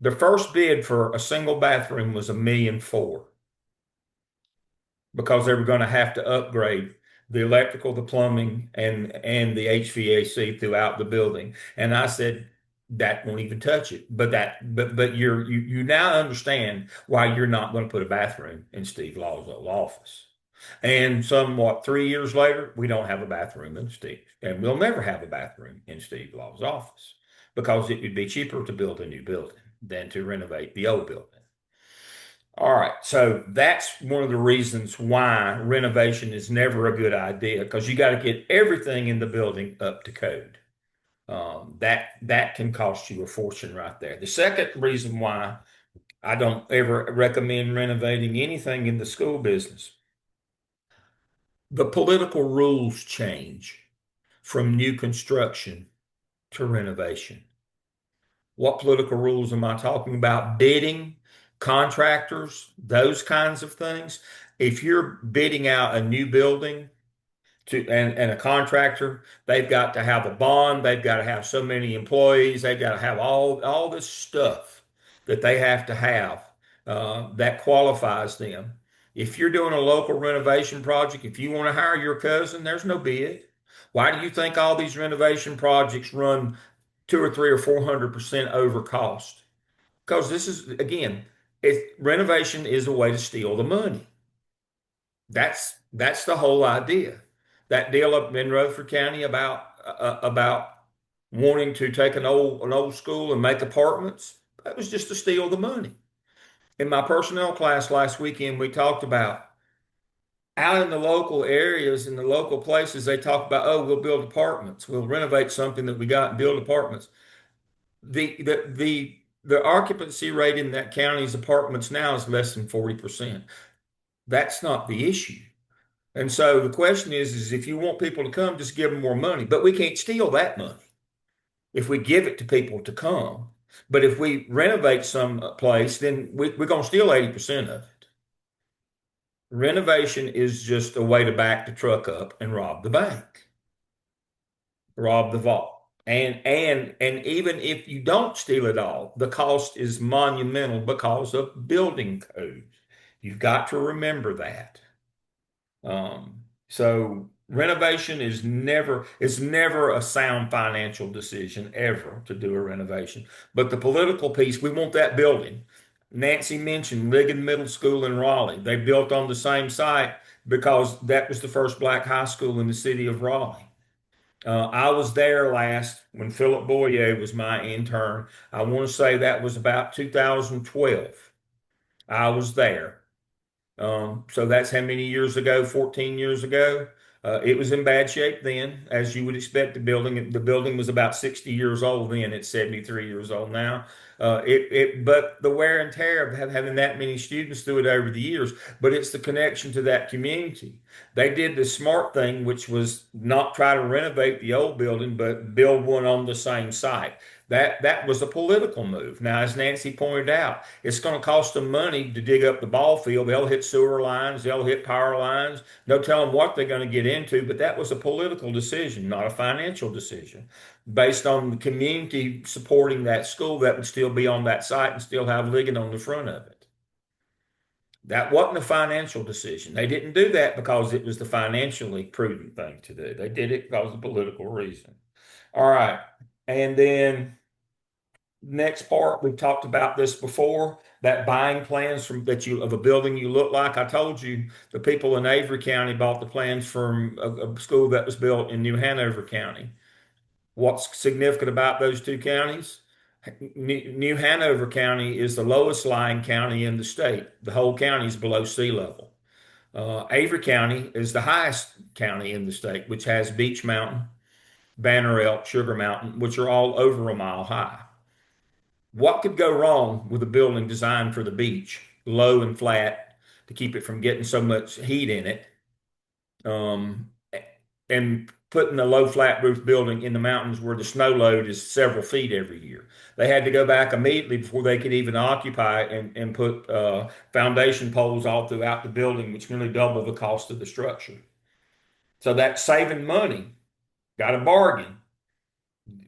The first bid for a single bathroom was $1.4 million because they were going to have to upgrade the electrical, the plumbing, and the HVAC throughout the building. And I said, that won't even touch it. But you now understand why you're not going to put a bathroom in Steve Law's old office. And somewhat 3 years later, we don't have a bathroom in Steve, and we'll never have a bathroom in Steve Law's office because it would be cheaper to build a new building than to renovate the old building. All right, so that's one of the reasons why renovation is never a good idea because you got to get everything in the building up to code. That can cost you a fortune right there. The second reason why I don't ever recommend renovating anything in the school business, the political rules change from new construction to renovation. What political rules am I talking about? Bidding, contractors, those kinds of things. If you're bidding out a new building, and a contractor, they've got to have a bond, they've got to have so many employees, they've got to have all this stuff that they have to have that qualifies them. If you're doing a local renovation project, if you want to hire your cousin, there's no bid. Why do you think all these renovation projects run two or three or 400% over cost? Because this is again, renovation is a way to steal the money. That's the whole idea. That deal up in Rutherford County about wanting to take an old school and make apartments, that was just to steal the money. In my personnel class last weekend, we talked about out in the local areas, in the local places, they talk about, oh, we'll build apartments, we'll renovate something that we got and build apartments. The occupancy rate in that county's apartments now is less than 40%. That's not the issue. And so the question is if you want people to come, just give them more money. But we can't steal that money if we give it to people to come. But if we renovate some place, then we're going to steal 80% of it. Renovation is just a way to back the truck up and rob the bank, rob the vault. And even if you don't steal it all, the cost is monumental because of building codes. You've got to remember that. So renovation is never a sound financial decision ever to do a renovation. But the political piece, we want that building. Nancy mentioned Ligon Middle School in Raleigh. They built on the same site because that was the first black high school in the city of Raleigh. I was there last when Philip Boyer was my intern. I want to say that was about 2012. I was there. So that's how many years ago? 14 years ago. It was in bad shape then, as you would expect. The building was about 60 years old then. It's 73 years old now. But the wear and tear of having that many students through it over the years. But it's the connection to that community. They did the smart thing, which was not try to renovate the old building, but build one on the same site. That was a political move. Now, as Nancy pointed out, it's going to cost them money to dig up the ball field. They'll hit sewer lines, they'll hit power lines. No telling what they're going to get into, but that was a political decision, not a financial decision. Based on the community supporting that school, that would still be on that site and still have Ligon on the front of it. That wasn't a financial decision. They didn't do that because it was the financially prudent thing to do. They did it because of political reason. All right. And then next part, we've talked about this before, that buying plans of a building you look like. I told you the people in Avery County bought the plans from a school that was built in New Hanover County. What's significant about those two counties? New Hanover County is the lowest lying county in the state. The whole county is below sea level. Avery County is the highest county in the state, which has Beech Mountain, Banner Elk, Sugar Mountain, which are all over a mile high. What could go wrong with a building designed for the beach, low and flat, to keep it from getting so much heat in it, um, and putting a low flat roof building in the mountains where the snow load is several feet every year? They had to go back immediately before they could even occupy and put foundation poles all throughout the building, which nearly double the cost of the structure. So that saving money, got a bargain,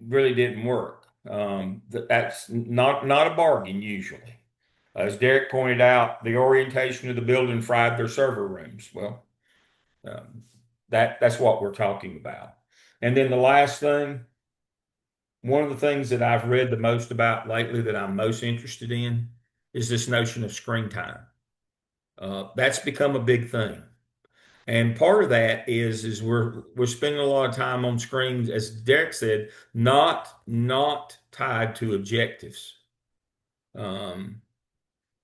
really didn't work. That's not a bargain usually. As Derek pointed out, the orientation of the building fried their server rooms. Well, um, that's what we're talking about. And then the last thing, one of the things that I've read the most about lately that I'm most interested in is this notion of screen time. That's become a big thing. And part of that is we're spending a lot of time on screens, as Derek said, not tied to objectives. Um,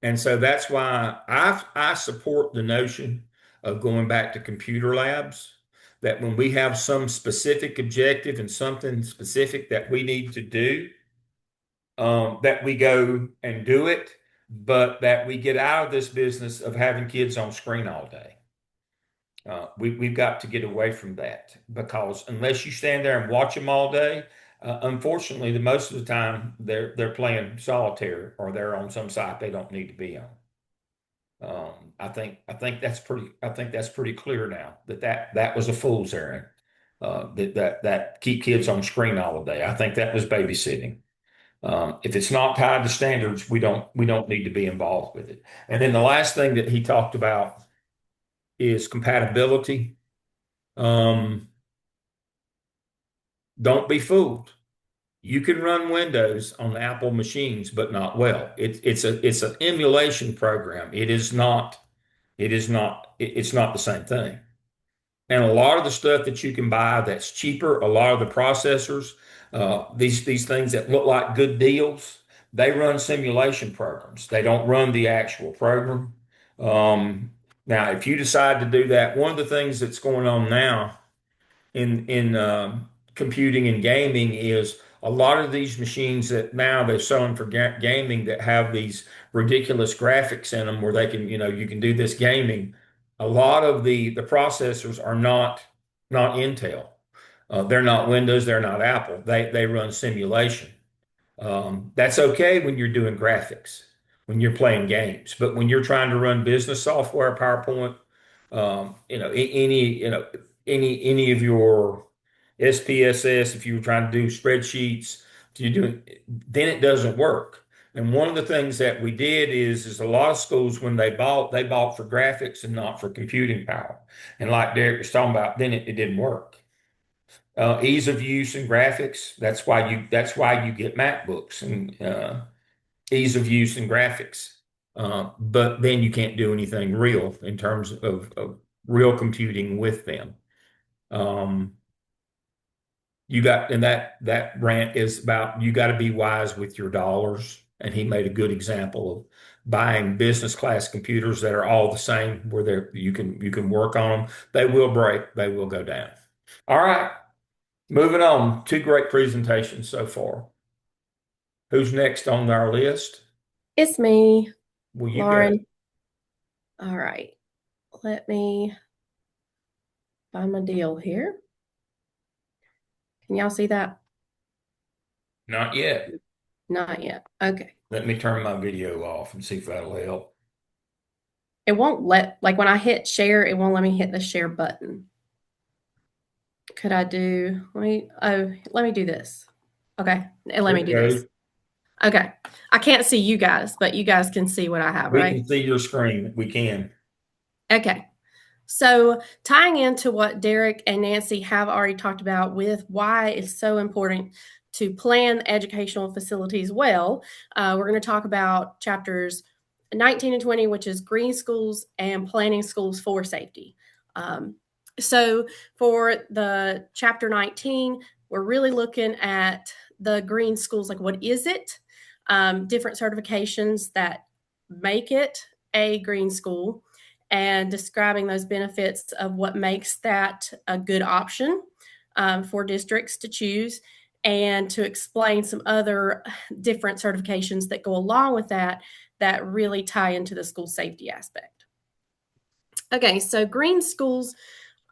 and so that's why I support the notion of going back to computer labs, that when we have some specific objective and something specific that we need to do, that we go and do it, but that we get out of this business of having kids on screen all day. We've got to get away from that, because unless you stand there and watch them all day, unfortunately, the most of the time they're playing solitaire or they're on some site they don't need to be on. I think that's pretty clear now that was a fool's errand. That keep kids on screen all day. I think that was babysitting. If it's not tied to standards, we don't need to be involved with it. And then the last thing that he talked about is compatibility. Um, don't be fooled. You can run Windows on Apple machines, but not well. It's an emulation program. It's not the same thing. And a lot of the stuff that you can buy that's cheaper, a lot of the processors, these things that look like good deals, they run simulation programs. They don't run the actual program. Um, Now, if you decide to do that, one of the things that's going on now in computing and gaming is a lot of these machines that now they're selling for gaming that have these ridiculous graphics in them where they can, you can do this gaming. A lot of the processors are not Intel. They're not Windows. They're not Apple. They run simulation. That's okay when you're doing graphics, when you're playing games, but when you're trying to run business software, PowerPoint, any of your SPSS, if you were trying to do spreadsheets, then it doesn't work. And one of the things that we did is a lot of schools, when they bought for graphics and not for computing power. And like Derek was talking about, then it didn't work. Ease of use and graphics. That's why you get MacBooks and ease of use and graphics. But then you can't do anything real in terms of real computing with them. Um, and that rant is about you got to be wise with your dollars. And he made a good example of buying business class computers that are all the same, where you can work on them. They will break, they will go down. All right, moving on. Two great presentations so far. Who's next on our list? It's me, Well, you go. Lauren. All right. Let me find my deal here. Can y'all see that? Not yet. Not yet. Okay. Let me turn my video off and see if that'll help. It won't like when I hit share, it won't let me hit the share button. Could I do, let me do this. Okay. Let me do this. Okay. I can't see you guys, but you guys can see what I have, We right? can see your screen. We can. Okay. So tying into what Derek and Nancy have already talked about with why it's so important to plan educational facilities well, we're going to talk about chapters 19 and 20, which is green schools and planning schools for safety. So for the chapter 19, we're really looking at the green schools, like what is it? Different certifications that make it a green school, and describing those benefits of what makes that a good option for districts to choose, and to explain some other different certifications that go along with that really tie into the school safety aspect. Okay, so green schools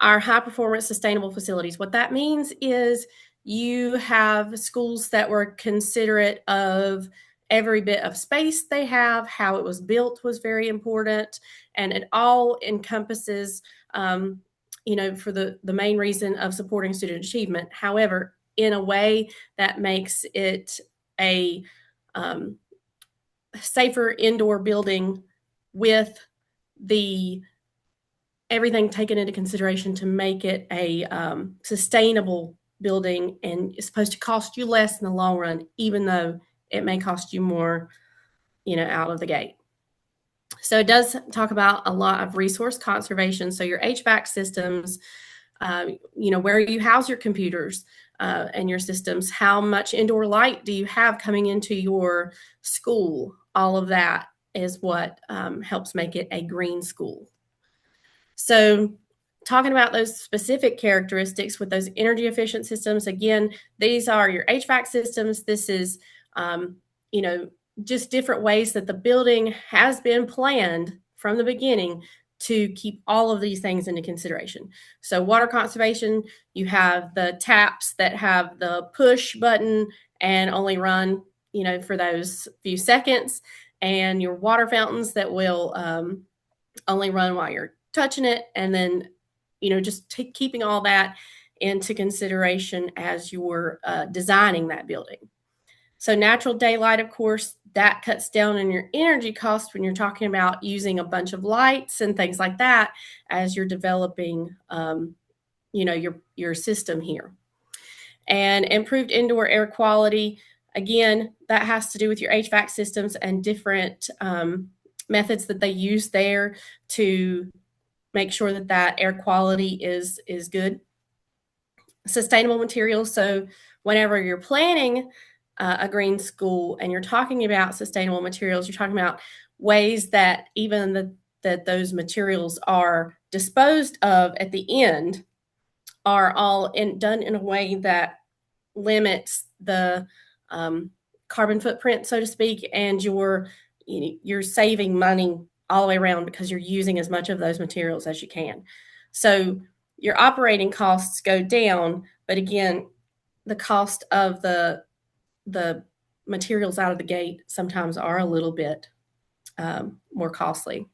are high performance sustainable facilities. What that means is you have schools that were considerate of every bit of space they have. How it was built was very important, and it all encompasses, for the main reason of supporting student achievement. However, in a way that makes it a safer indoor building, with the everything taken into consideration to make it a sustainable building, and it's supposed to cost you less in the long run, even though it may cost you more, out of the gate. So it does talk about a lot of resource conservation. So your HVAC systems, where you house your computers and your systems, how much indoor light do you have coming into your school? All of that is what helps make it a green school. So talking about those specific characteristics with those energy efficient systems, again, these are your HVAC systems. This is, just different ways that the building has been planned from the beginning to keep all of these things into consideration. So water conservation, you have the taps that have the push button and only run, for those few seconds, and your water fountains that will only run while you're touching it, and then just keeping all that into consideration as you're designing that building. So natural daylight, of course, that cuts down on your energy costs when you're talking about using a bunch of lights and things like that as you're developing your system here. And improved indoor air quality, again, that has to do with your HVAC systems and different methods that they use there to make sure that air quality is good. Sustainable materials. So whenever you're planning a green school and you're talking about sustainable materials, you're talking about ways that even that those materials are disposed of at the end are all done in a way that limits the carbon footprint, so to speak, and you're saving money all the way around because you're using as much of those materials as you can. So your operating costs go down, but again, the cost of the materials out of the gate sometimes are a little bit more costly.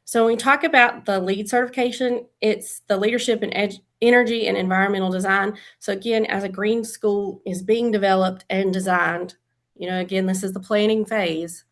So when we talk about the LEED certification, it's the Leadership in Energy and Environmental Design. So again, as a green school is being developed and designed, again, this is the planning phase,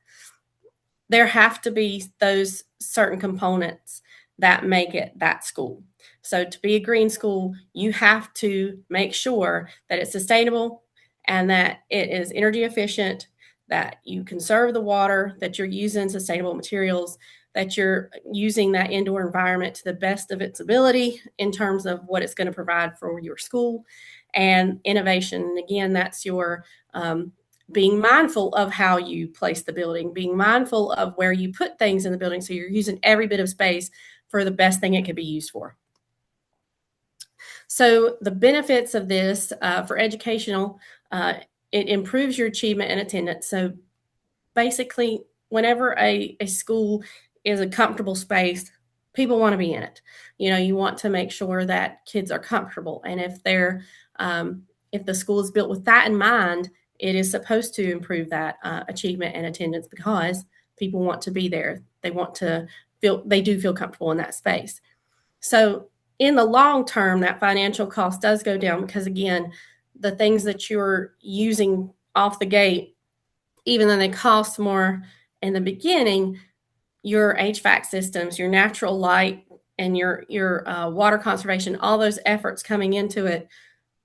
there have to be those certain components that make it that school. So to be a green school, you have to make sure that it's sustainable and that it is energy efficient, that you conserve the water, that you're using sustainable materials, that you're using that indoor environment to the best of its ability in terms of what it's going to provide for your school, and innovation. And again, that's your being mindful of how you place the building, being mindful of where you put things in the building so you're using every bit of space for the best thing it could be used for. So the benefits of this for educational, it improves your achievement and attendance. So basically, whenever a school is a comfortable space, people want to be in it. You want to make sure that kids are comfortable. And if the school is built with that in mind, it is supposed to improve that achievement and attendance because people want to be there. They do feel comfortable in that space. So in the long term, that financial cost does go down because, again, the things that you're using off the gate, even though they cost more in the beginning, your HVAC systems, your natural light, and your water conservation, all those efforts coming into it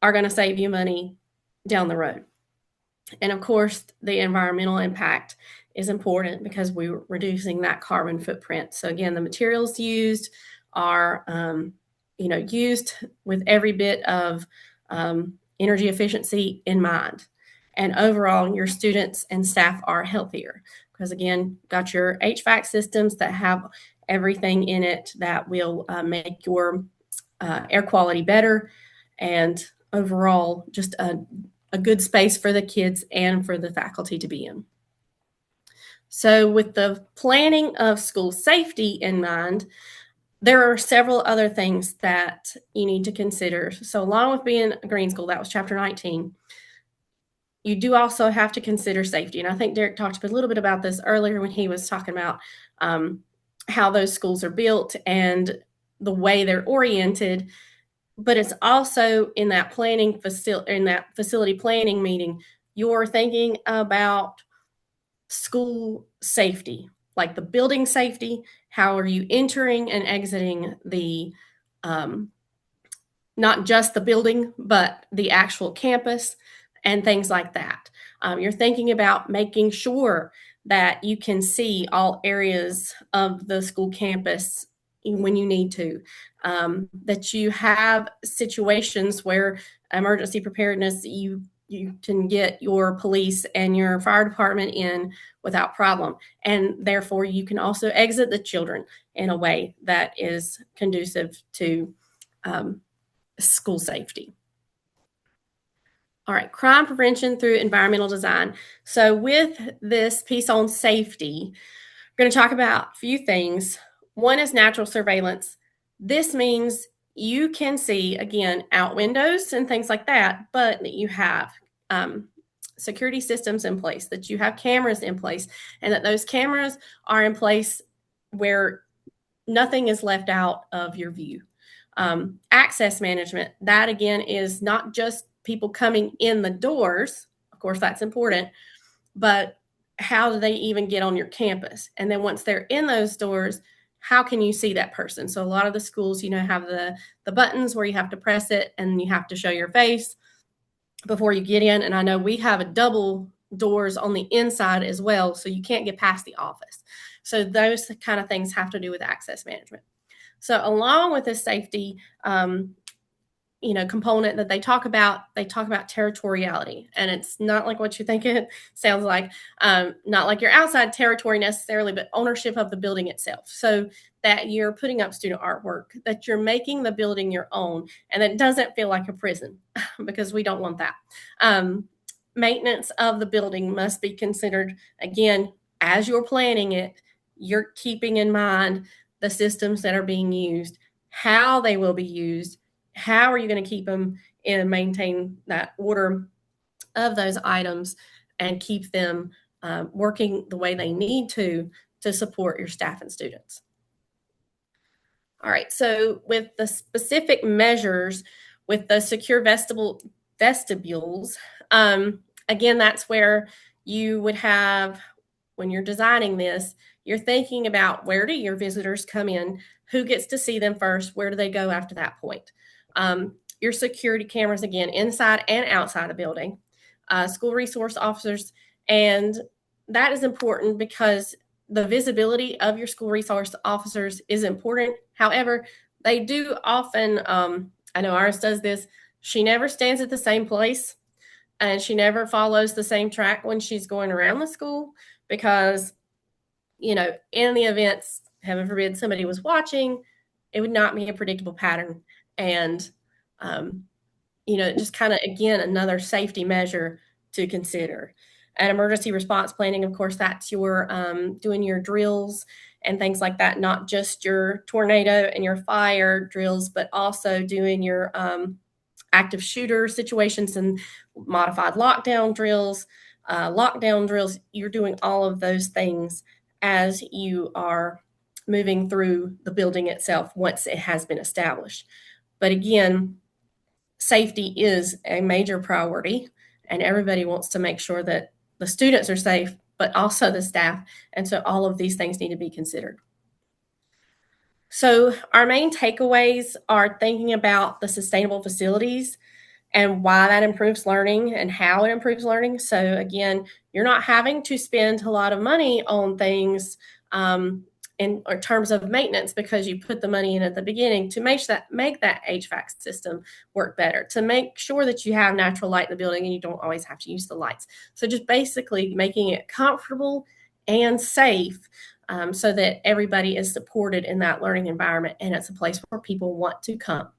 are going to save you money down the road. And of course, the environmental impact is important because we're reducing that carbon footprint. So again, the materials used are, used with every bit of energy efficiency in mind. And overall, your students and staff are healthier because, again, got your HVAC systems that have everything in it that will make your air quality better, and overall, just a good space for the kids and for the faculty to be in. So with the planning of school safety in mind, there are several other things that you need to consider. So along with being a green school, that was chapter 19, you do also have to consider safety. And I think Derek talked a little bit about this earlier when he was talking about how those schools are built and the way they're oriented. But it's also in that facility planning meeting, you're thinking about school safety, like the building safety. How are you entering and exiting the not just the building, but the actual campus and things like that. You're thinking about making sure that you can see all areas of the school campus when you need to, that you have situations where emergency preparedness, you can get your police and your fire department in without problem. And therefore, you can also exit the children in a way that is conducive to school safety. All right, crime prevention through environmental design. So with this piece on safety, we're going to talk about a few things. One is natural surveillance. This means you can see, again, out windows and things like that, but that you have security systems in place, that you have cameras in place, and that those cameras are in place where nothing is left out of your view. Access management, that again is not just people coming in the doors. Of course, that's important, but how do they even get on your campus? And then once they're in those doors, how can you see that person? So a lot of the schools, have the buttons where you have to press it and you have to show your face before you get in. And I know we have a double doors on the inside as well, so you can't get past the office. So those kind of things have to do with access management. So along with this safety, component that they talk about territoriality, and it's not like what you think it sounds like, not like your outside territory necessarily, but ownership of the building itself. So that you're putting up student artwork, that you're making the building your own, and it doesn't feel like a prison because we don't want that. Maintenance of the building must be considered, again, as you're planning it. You're keeping in mind the systems that are being used, how they will be used, how are you going to keep them and maintain that order of those items and keep them working the way they need to support your staff and students. All right, so with the specific measures with the secure vestibules, again, that's where you would have, when you're designing this, you're thinking about where do your visitors come in, who gets to see them first, where do they go after that point. Your security cameras, again, inside and outside a building, school resource officers, and that is important because the visibility of your school resource officers is important. However, they do often, I know ours does this, she never stands at the same place and she never follows the same track when she's going around the school because, in the events, heaven forbid, somebody was watching, it would not be a predictable pattern. And, just kind of, again, another safety measure to consider. And emergency response planning, of course, that's your doing your drills and things like that, not just your tornado and your fire drills, but also doing your active shooter situations and modified lockdown drills. You're doing all of those things as you are moving through the building itself once it has been established. But again, safety is a major priority, and everybody wants to make sure that the students are safe, but also the staff. And so all of these things need to be considered. So our main takeaways are thinking about the sustainable facilities and why that improves learning and how it improves learning. So again, you're not having to spend a lot of money on things in terms of maintenance because you put the money in at the beginning to make that HVAC system work better, to make sure that you have natural light in the building and you don't always have to use the lights. So just basically making it comfortable and safe so that everybody is supported in that learning environment and it's a place where people want to come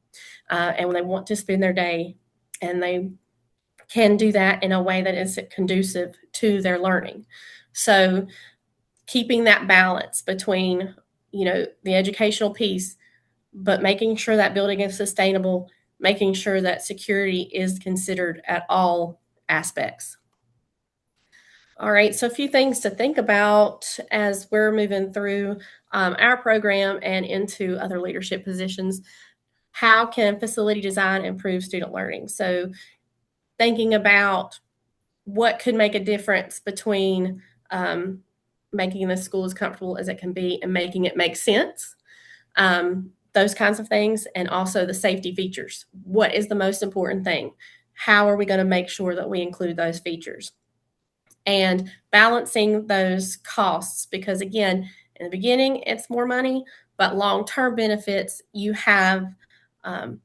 and when they want to spend their day, and they can do that in a way that is conducive to their learning. So keeping that balance between, the educational piece, but making sure that building is sustainable, making sure that security is considered at all aspects. All right, so a few things to think about as we're moving through our program and into other leadership positions. How can facility design improve student learning? So thinking about what could make a difference between making the school as comfortable as it can be and making it make sense, those kinds of things, and also the safety features. What is the most important thing? How are we going to make sure that we include those features? and balancing those costs, because again, in the beginning it's more money, but long-term benefits, you have um,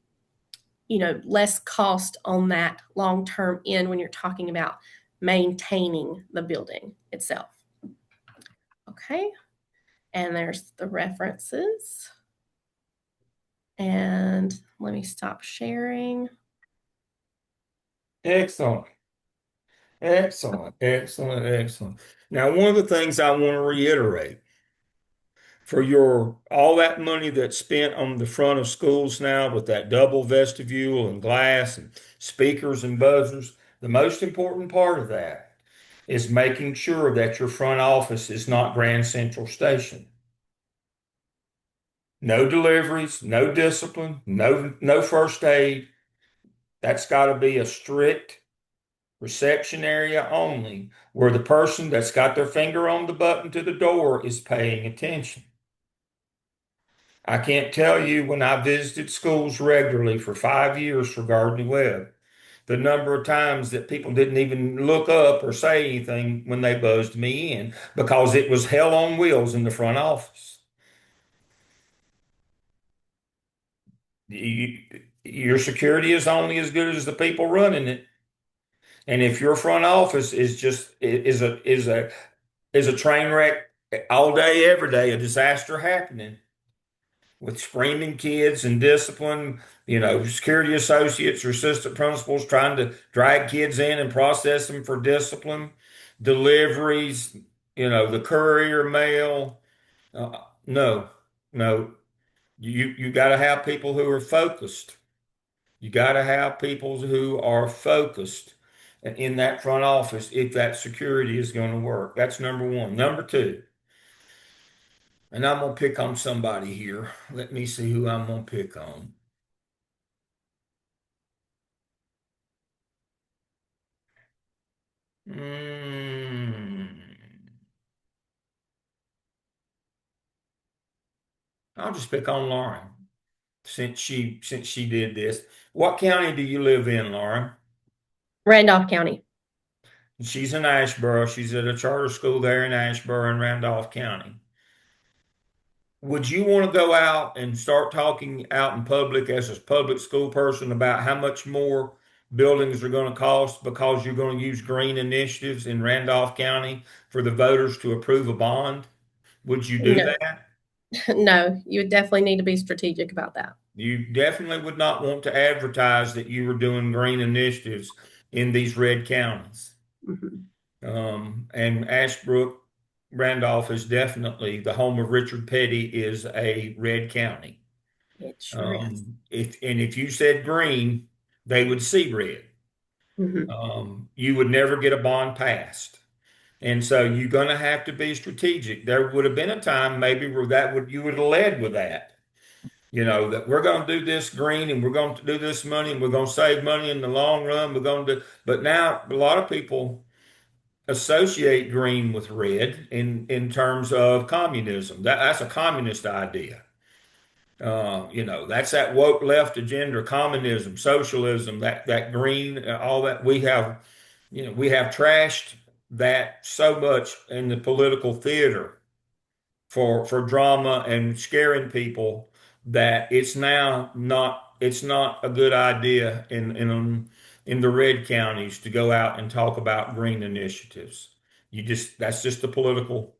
less cost on that long-term end when you're talking about maintaining the building itself. Okay, and there's the references. And let me stop sharing. Excellent. Excellent. Excellent. Excellent. Now, one of the things I want to reiterate for your all that money that's spent on the front of schools now with that double vestibule and glass and speakers and buzzers, the most important part of that is making sure that your front office is not Grand Central Station. No deliveries, no discipline, no first aid. That's got to be a strict reception area only, where the person that's got their finger on the button to the door is paying attention. I can't tell you, when I visited schools regularly for 5 years for Gardner Webb, the number of times that people didn't even look up or say anything when they buzzed me in, because it was hell on wheels in the front office. You, your security is only as good as the people running it. And if your front office is just is a train wreck all day, every day, a disaster happening with screaming kids and discipline, security associates or assistant principals trying to drag kids in and process them for discipline, deliveries, the courier mail. No, no, you got to have people who are focused. You got to have people who are focused in that front office if that security is going to work. That's number one. Number two, and I'm going to pick on somebody here. Let me see who I'm going to pick on. Mm, I'll just pick on Lauren since she did this. What county do you live in, Lauren? Randolph County. She's in Asheboro. She's at a charter school there in Asheboro in Randolph County. Would you want to go out and start talking out in public as a public school person about how much more buildings are going to cost because you're going to use green initiatives in Randolph County for the voters to approve a bond? Would you do No, that? no, you would definitely need to be strategic about that. You definitely would not want to advertise that you were doing green initiatives in these red counties. Mhm. And Ashbrook, Randolph is definitely the home of Richard Petty, is a red county. It sure is. If you said green, they would see red. Mhm. You would never get a bond passed. And so you're going to have to be strategic. There would have been a time maybe where you would have led with that. That we're going to do this green and we're going to do this money and we're going to save money in the long run. But now a lot of people associate green with red in terms of communism. That's a communist idea. That's that woke left agenda, communism, socialism, that green, all that we have trashed that so much in the political theater for drama and scaring people that it's not a good idea in the red counties to go out and talk about green initiatives. That's the political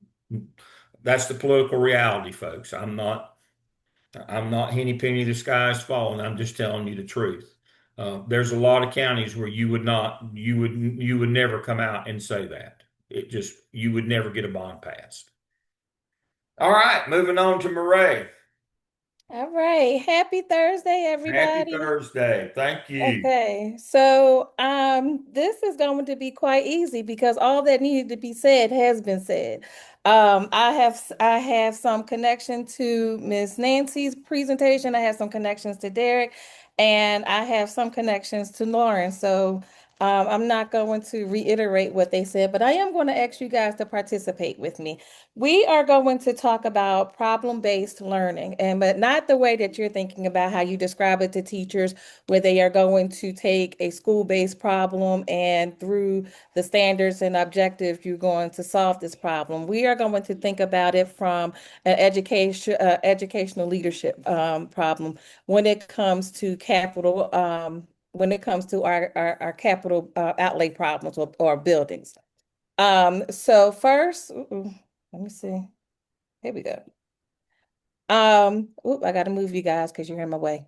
reality, folks. I'm not henny penny the sky's falling. I'm just telling you the truth. There's a lot of counties where you would never come out and say that. You would never get a bond passed. All right, moving on to Murray. All right. Happy Thursday, Happy everybody. Thursday. Thank you. Okay. So, this is going to be quite easy because all that needed to be said has been said. I have some connection to Miss Nancy's presentation. I have some connections to Derek, and I have some connections to Lauren. So, I'm not going to reiterate what they said, but I am going to ask you guys to participate with me. We are going to talk about problem-based learning, and but not the way that you're thinking about how you describe it to teachers, where they are going to take a school-based problem and through the standards and objectives, you're going to solve this problem. We are going to think about it from an educational leadership problem when it comes to capital. When it comes to our capital outlay problems or buildings. So first, let me see. Here we go. I got to move you guys because you're in my way.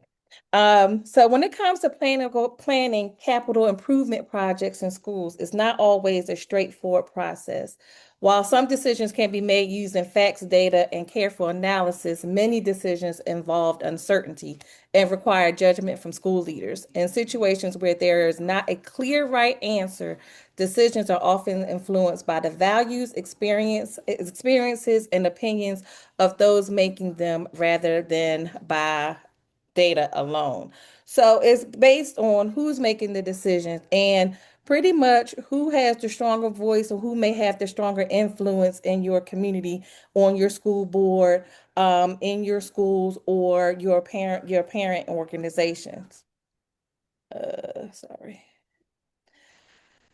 So when it comes to planning capital improvement projects in schools, it's not always a straightforward process. While some decisions can be made using facts, data, and careful analysis, many decisions involve uncertainty and require judgment from school leaders. In situations where there is not a clear right answer, decisions are often influenced by the values, experiences, and opinions of those making them rather than by data alone. So it's based on who's making the decisions and pretty much who has the stronger voice or who may have the stronger influence in your community, on your school board, in your schools, or your parent organizations. Sorry.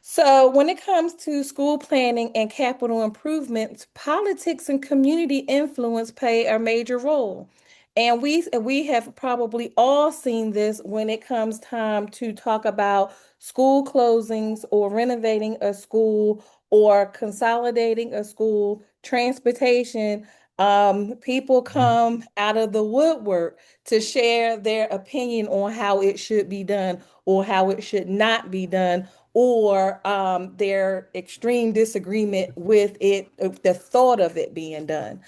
So, when it comes to school planning and capital improvements, politics and community influence play a major role. And we have probably all seen this when it comes time to talk about school closings or renovating a school or consolidating a school, transportation. People come out of the woodwork to share their opinion on how it should be done or how it should not be done or their extreme disagreement with it, the thought of it being done.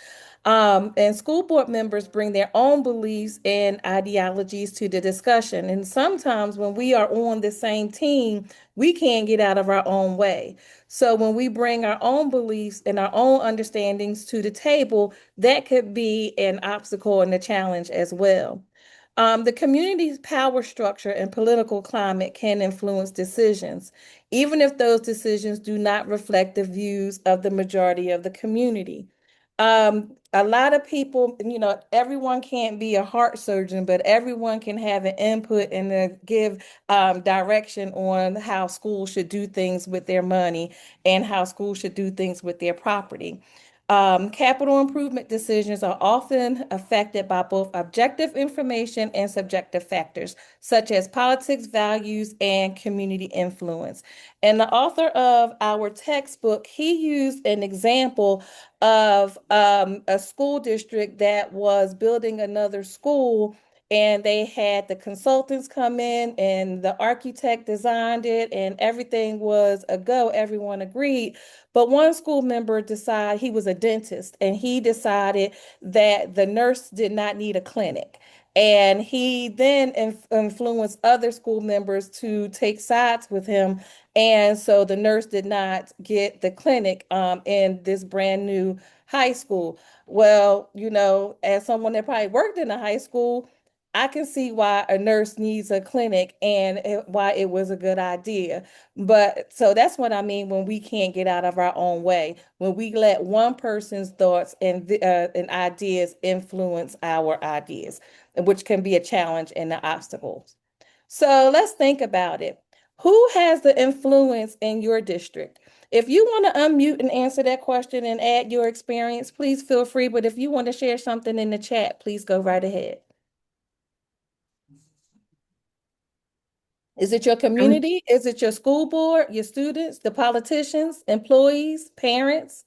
And school board members bring their own beliefs and ideologies to the discussion. And sometimes when we are on the same team, we can't get out of our own way. So when we bring our own beliefs and our own understandings to the table, that could be an obstacle and a challenge as well. The community's power structure and political climate can influence decisions, even if those decisions do not reflect the views of the majority of the community. A lot of people, everyone can't be a heart surgeon, but everyone can have an input and give direction on how schools should do things with their money and how schools should do things with their property. Capital improvement decisions are often affected by both objective information and subjective factors, such as politics, values, and community influence. And the author of our textbook, he used an example of a school district that was building another school. And they had the consultants come in, and the architect designed it, and everything was a go. Everyone agreed. But one school member decided, he was a dentist, and he decided that the nurse did not need a clinic. And he then influenced other school members to take sides with him. And so the nurse did not get the clinic in this brand new high school. Well, as someone that probably worked in a high school, I can see why a nurse needs a clinic and why it was a good idea. But so that's what I mean when we can't get out of our own way, when we let one person's thoughts and ideas influence our ideas, which can be a challenge and an obstacle. So let's think about it. Who has the influence in your district? If you want to unmute and answer that question and add your experience, please feel free. But if you want to share something in the chat, please go right ahead. Is it your community? Is it your school board, your students, the politicians, employees, parents?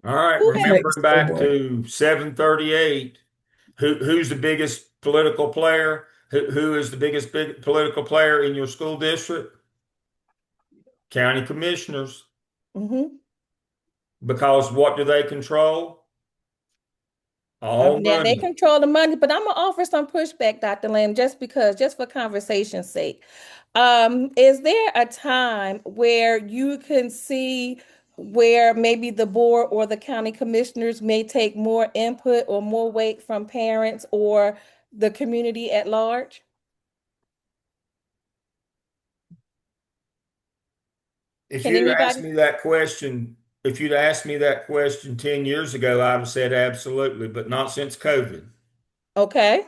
All right, Who has remembering back to 738, who's the biggest political player? Who is the biggest political player in your school district? County commissioners. Mhm. Because what do they control? All Now they money. control the money, but I'm gonna offer some pushback, Dr. Lamb, just for conversation's sake. Is there a time where you can see where maybe the board or the county commissioners may take more input or more weight from parents or the community at large? If Can you'd asked anybody? me that question, if you'd asked me that question 10 years ago, I'd have said absolutely, but not since COVID. Okay.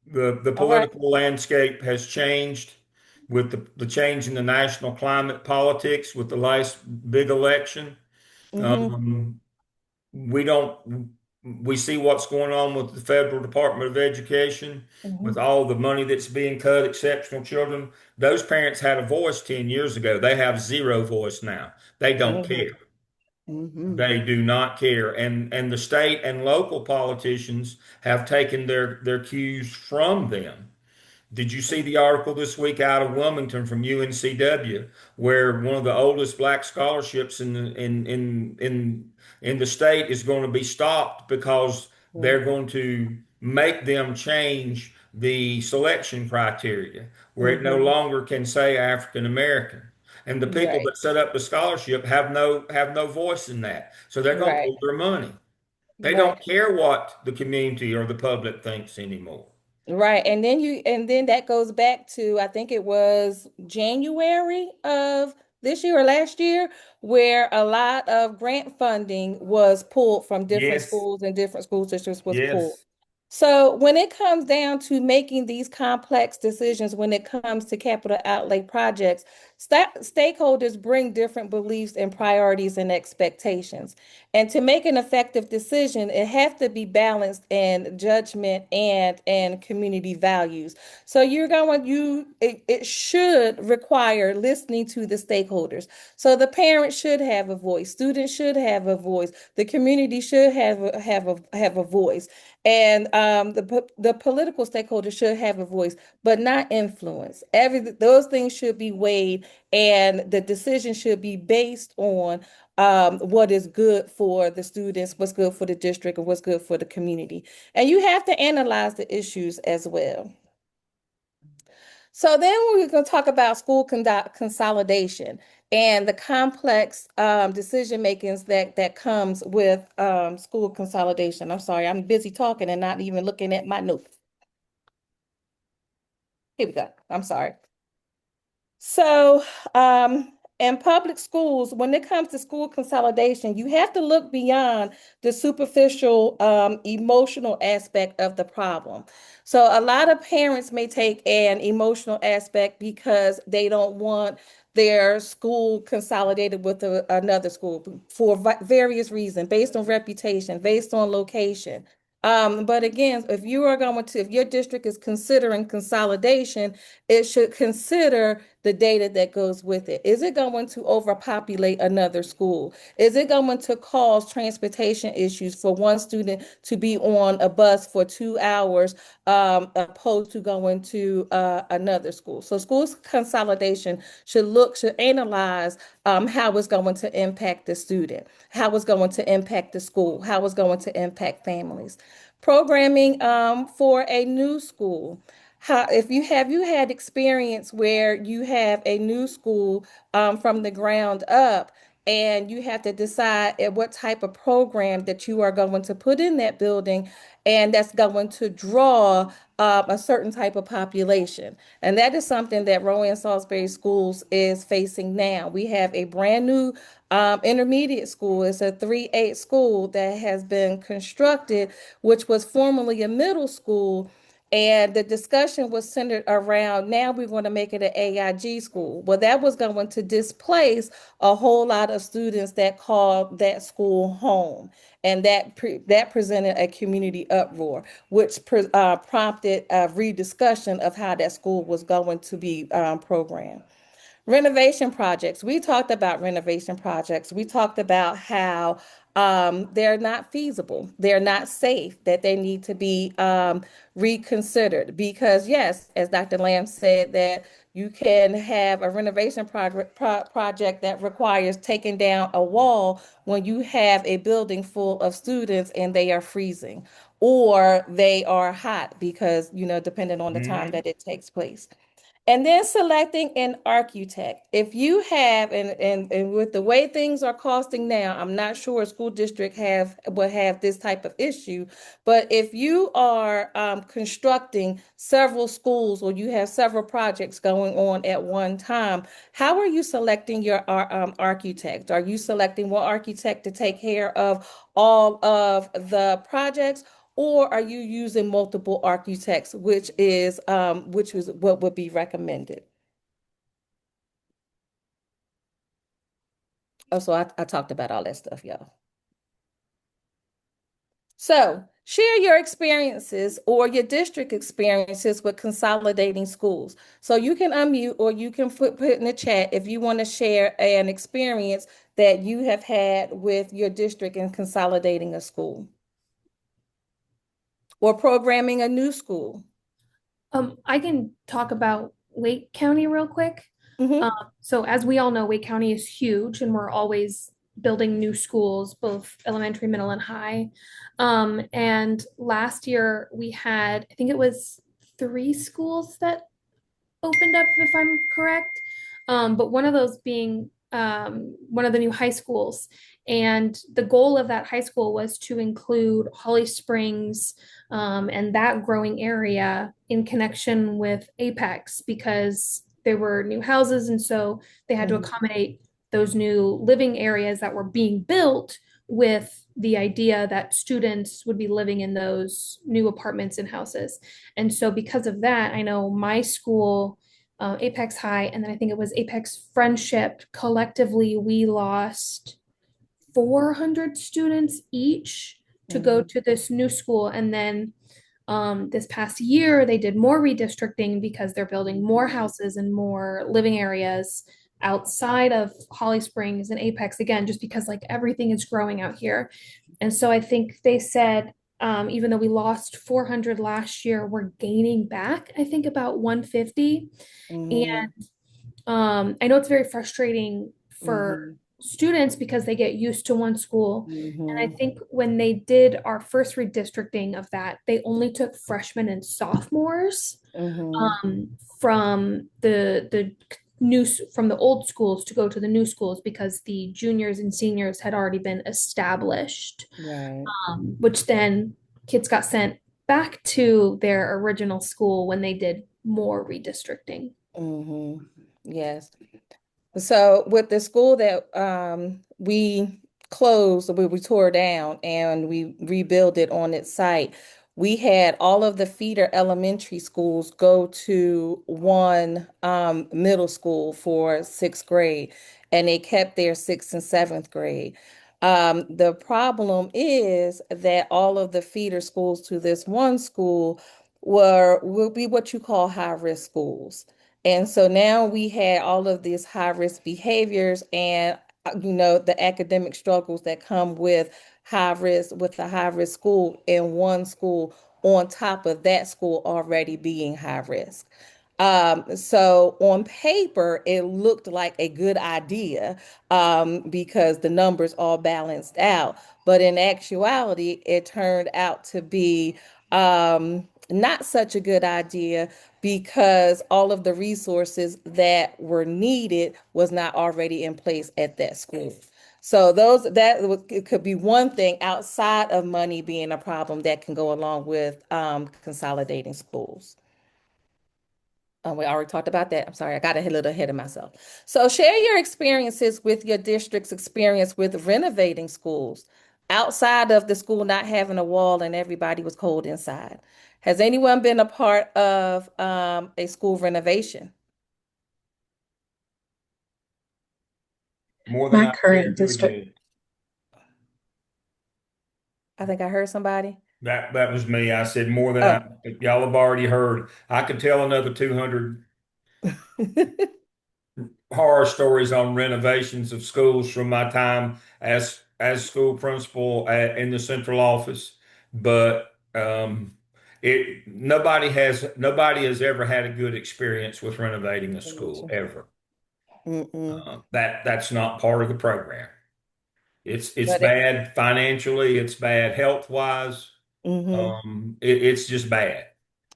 The All right. political landscape has changed with the change in the national climate politics with the last big election. Mm-hmm. Um, we don't we see what's going on with the federal Department of Education with Mm-hmm. all the money that's being cut, exceptional children. Those parents had a voice 10 years ago. They have zero voice now. They don't Mm-hmm. care. Mm-hmm. They do not care. And the state and local politicians have taken their cues from them. Did you see the article this week out of Wilmington from UNCW, where one of the oldest black scholarships in the state is going to be stopped because they're going to make them change the selection criteria, where it no Mm-hmm. longer can say African American. And the people Right. that set up the scholarship have no voice in that. So they're going to Right. lose their money. They Right. don't care what the community or the public thinks anymore. Right. And then that goes back to, I think it was January of this year or last year, where a lot of grant funding was pulled from different Yes. schools and different school districts was pulled. Yes. So when it comes down to making these complex decisions, when it comes to capital outlay projects, stakeholders bring different beliefs and priorities and expectations. And to make an effective decision, it has to be balanced in judgment and community values. So it should require listening to the stakeholders. So the parents should have a voice, students should have a voice, the community should have a voice. And the political stakeholders should have a voice, but not influence. Those things should be weighed, and the decision should be based on what is good for the students, what's good for the district, and what's good for the community. And you have to analyze the issues as well. So then we're going to talk about school consolidation and the complex decision makings that comes with school consolidation. I'm sorry, I'm busy talking and not even looking at my notes. Here we go. I'm sorry. So, in public schools, when it comes to school consolidation, you have to look beyond the superficial, emotional aspect of the problem. So, a lot of parents may take an emotional aspect because they don't want their school consolidated with another school for various reasons, based on reputation, based on location. But again, if your district is considering consolidation, it should consider the data that goes with it. Is it going to overpopulate another school? Is it going to cause transportation issues for one student to be on a bus for 2 hours, opposed to going to another school? So schools consolidation should analyze how it's going to impact the student, how it's going to impact the school, how it's going to impact families. Programming for a new school. If you had experience where you have a new school from the ground up, and you have to decide at what type of program that you are going to put in that building, and that's going to draw a certain type of population. And that is something that Rowan Salisbury Schools is facing now. We have a brand new intermediate school. It's a 3-8 school that has been constructed, which was formerly a middle school. And the discussion was centered around, now we want to make it an AIG school. Well, that was going to displace a whole lot of students that called that school home. And that presented a community uproar, which prompted a rediscussion of how that school was going to be programmed. Renovation projects. We talked about renovation projects. We talked about how they're not feasible, they're not safe, that they need to be reconsidered. Because, yes, as Dr. Lamb said, that you can have a renovation project that requires taking down a wall when you have a building full of students and they are freezing or they are hot because, depending on the time Mhm. that it takes place. And then selecting an architect. If you have, and with the way things are costing now, I'm not sure a school district will have this type of issue. But if you are constructing several schools or you have several projects going on at one time, how are you selecting your architect? Are you selecting one architect to take care of all of the projects? Or are you using multiple architects, which is what would be recommended? Oh, so I talked about all that stuff, y'all. So share your experiences or your district experiences with consolidating schools. So you can unmute or you can put in the chat if you want to share an experience that you have had with your district in consolidating a school or programming a new school. I can talk about Wake County real quick. Mm-hmm. So as we all know, Wake County is huge and we're always building new schools, both elementary, middle, and high. And last year we had, I think it was 3 schools that opened up, if I'm correct. But one of those being one of the new high schools. And the goal of that high school was to include Holly Springs and that growing area in connection with Apex because there were new houses. And so they had to Mm-hmm. accommodate those new living areas that were being built with the idea that students would be living in those new apartments and houses. And so, because of that, I know my school, Apex High, and then I think it was Apex Friendship, collectively, we lost 400 students each to go Mm-hmm. to this new school. And then this past year, they did more redistricting because they're building more houses and more living areas outside of Holly Springs and Apex again, just because like everything is growing out here. And so I think they said, even though we lost 400 last year, we're gaining back, I think, about 150. Mm-hmm. And I know it's very frustrating for Mm-hmm. students because they get used to one school. And I Mm-hmm. think when they did our first redistricting of that, they only took freshmen and sophomores Mm-hmm. from the new from the old schools to go to the new schools because the juniors and seniors had already been established, Right. which then kids got sent back to their original school when they did more redistricting. Mm-hmm. Yes. So with the school that we closed, we tore down and we rebuilt it on its site, we had all of the feeder elementary schools go to one middle school for sixth grade, and they kept their sixth and seventh grade. The problem is that all of the feeder schools to this one school will be what you call high risk schools. And so now we had all of these high risk behaviors and the academic struggles that come with a high risk school in one school on top of that school already being high risk. So on paper, it looked like a good idea because the numbers all balanced out. But in actuality, it turned out to be not such a good idea because all of the resources that were needed was not already in place at that school. So it could be one thing outside of money being a problem that can go along with consolidating schools. We already talked about that. I'm sorry, I got a little ahead of myself. So share your experiences with your district's experience with renovating schools outside of the school not having a wall and everybody was cold inside. Has anyone been a part of a school renovation? More than My I care current to district, admit. I think I heard somebody. That was me. I said more than Oh. y'all have already heard. I could tell another 200 horror stories on renovations of schools from my time as school principal in the central office, but it nobody has ever had a good experience with renovating a school ever. Mm-mm. That's not part of the program. It's But it, bad financially. It's bad health wise. mm-hmm. It's just bad.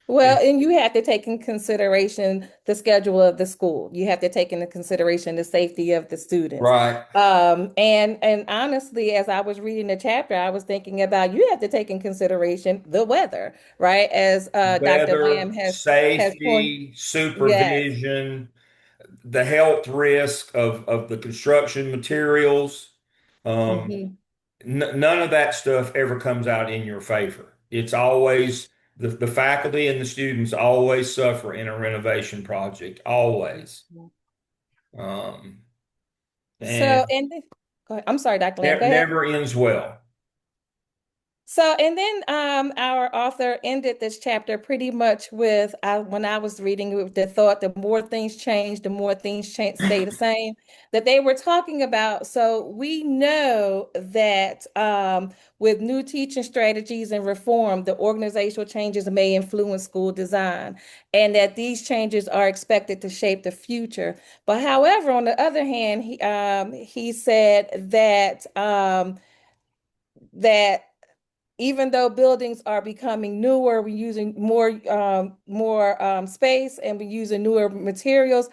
Well, and you have to take in consideration the schedule of the school. You have to take into consideration the safety of the students. Right. And honestly, as I was reading the chapter, I was thinking about you have to take in consideration the weather, right? As Dr. Lamb Weather, has pointed, safety, yes. supervision, the health risk of the construction materials. Um, Mhm. None of that stuff ever comes out in your favor. It's always the faculty and the students always suffer in a renovation project, always. Um, So, and go ahead. I'm sorry, Dr. Lamb, go ahead. never ends well. So, and then our author ended this chapter pretty much with when I was reading with the thought, the more things change, the more things stay the same, that they were talking about. So, we know that with new teaching strategies and reform, the organizational changes may influence school design, and that these changes are expected to shape the future. But, however, on the other hand, he said that even though buildings are becoming newer, we're using more space and we're using newer materials,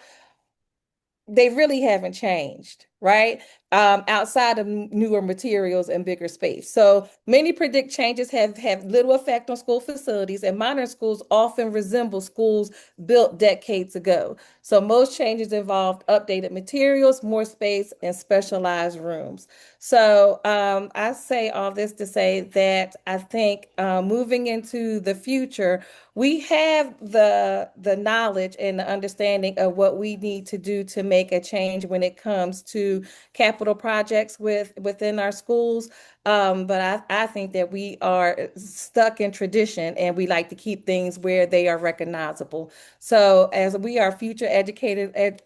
they really haven't changed, right? Outside of newer materials and bigger space. So many predict changes have little effect on school facilities, and modern schools often resemble schools built decades ago. So most changes involved updated materials, more space, and specialized rooms. So I say all this to say that I think moving into the future, we have the knowledge and the understanding of what we need to do to make a change when it comes to capital projects within our schools. But I think that we are stuck in tradition and we like to keep things where they are recognizable. So as we are future educated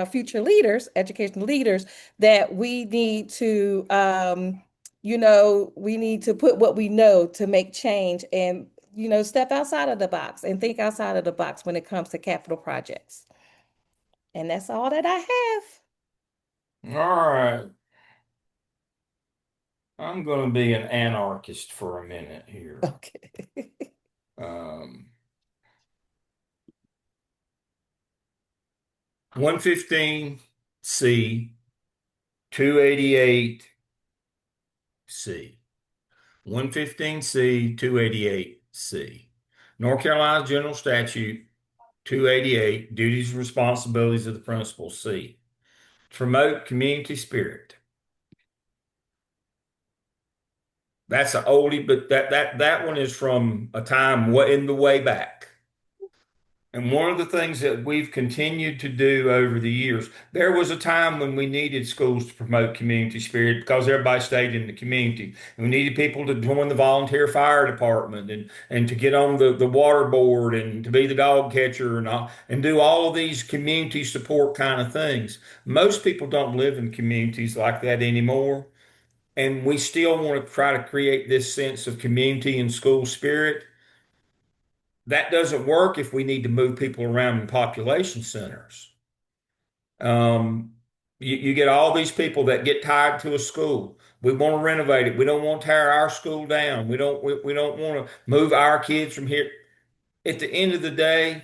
future leaders, educational leaders, that we need to we need to put what we know to make change and step outside of the box and think outside of the box when it comes to capital projects. And that's all that I have. All right. I'm going to be an anarchist for a minute here. Okay. Um, 115C, 288C. 115C, 288C. North Carolina General Statute 288, duties and responsibilities of the principal. C. To promote community spirit. That's an oldie, but that one is from a time way in the way back. And one of the things that we've continued to do over the years, there was a time when we needed schools to promote community spirit because everybody stayed in the community. And we needed people to join the volunteer fire department and to get on the water board and to be the dog catcher and do all of these community support kind of things. Most people don't live in communities like that anymore. And we still want to try to create this sense of community and school spirit. That doesn't work if we need to move people around in population centers. Um, you get all these people that get tied to a school. We want to renovate it. We don't want to tear our school down. We don't want to move our kids from here. At the end of the day,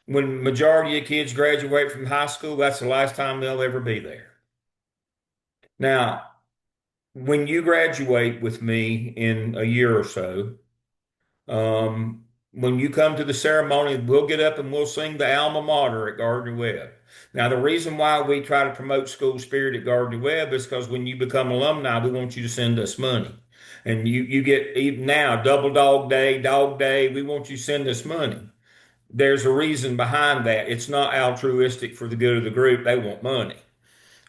when majority of kids graduate from high school, that's the last time they'll ever be there. Now, when you graduate with me in a year or so, when you come to the ceremony, we'll get up and we'll sing the alma mater at Gardner Webb. Now, the reason why we try to promote school spirit at Gardner Webb is because when you become alumni, we want you to send us money. And you get even now double dog day. We want you to send us money. There's a reason behind that. It's not altruistic for the good of the group. They want money.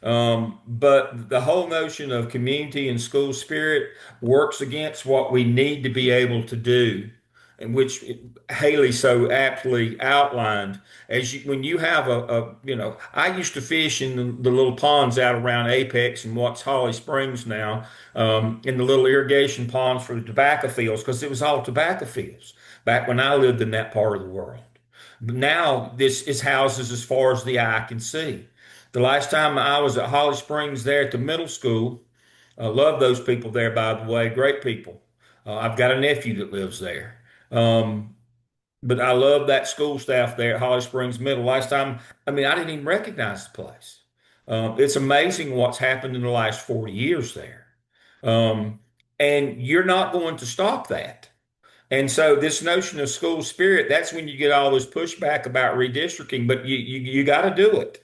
But the whole notion of community and school spirit works against what we need to be able to do, and which Haley so aptly outlined. When you have I used to fish in the little ponds out around Apex and what's Holly Springs now, in the little irrigation ponds for the tobacco fields, because it was all tobacco fields back when I lived in that part of the world. But now this is houses as far as the eye can see. The last time I was at Holly Springs there at the middle school, I love those people there, by the way, great people. I've got a nephew that lives there. but I love that school staff there at Holly Springs Middle. Last time, I mean, I didn't even recognize the place. It's amazing what's happened in the last 40 years there. Um, and you're not going to stop that. And so this notion of school spirit, that's when you get all this pushback about redistricting, but you got to do it.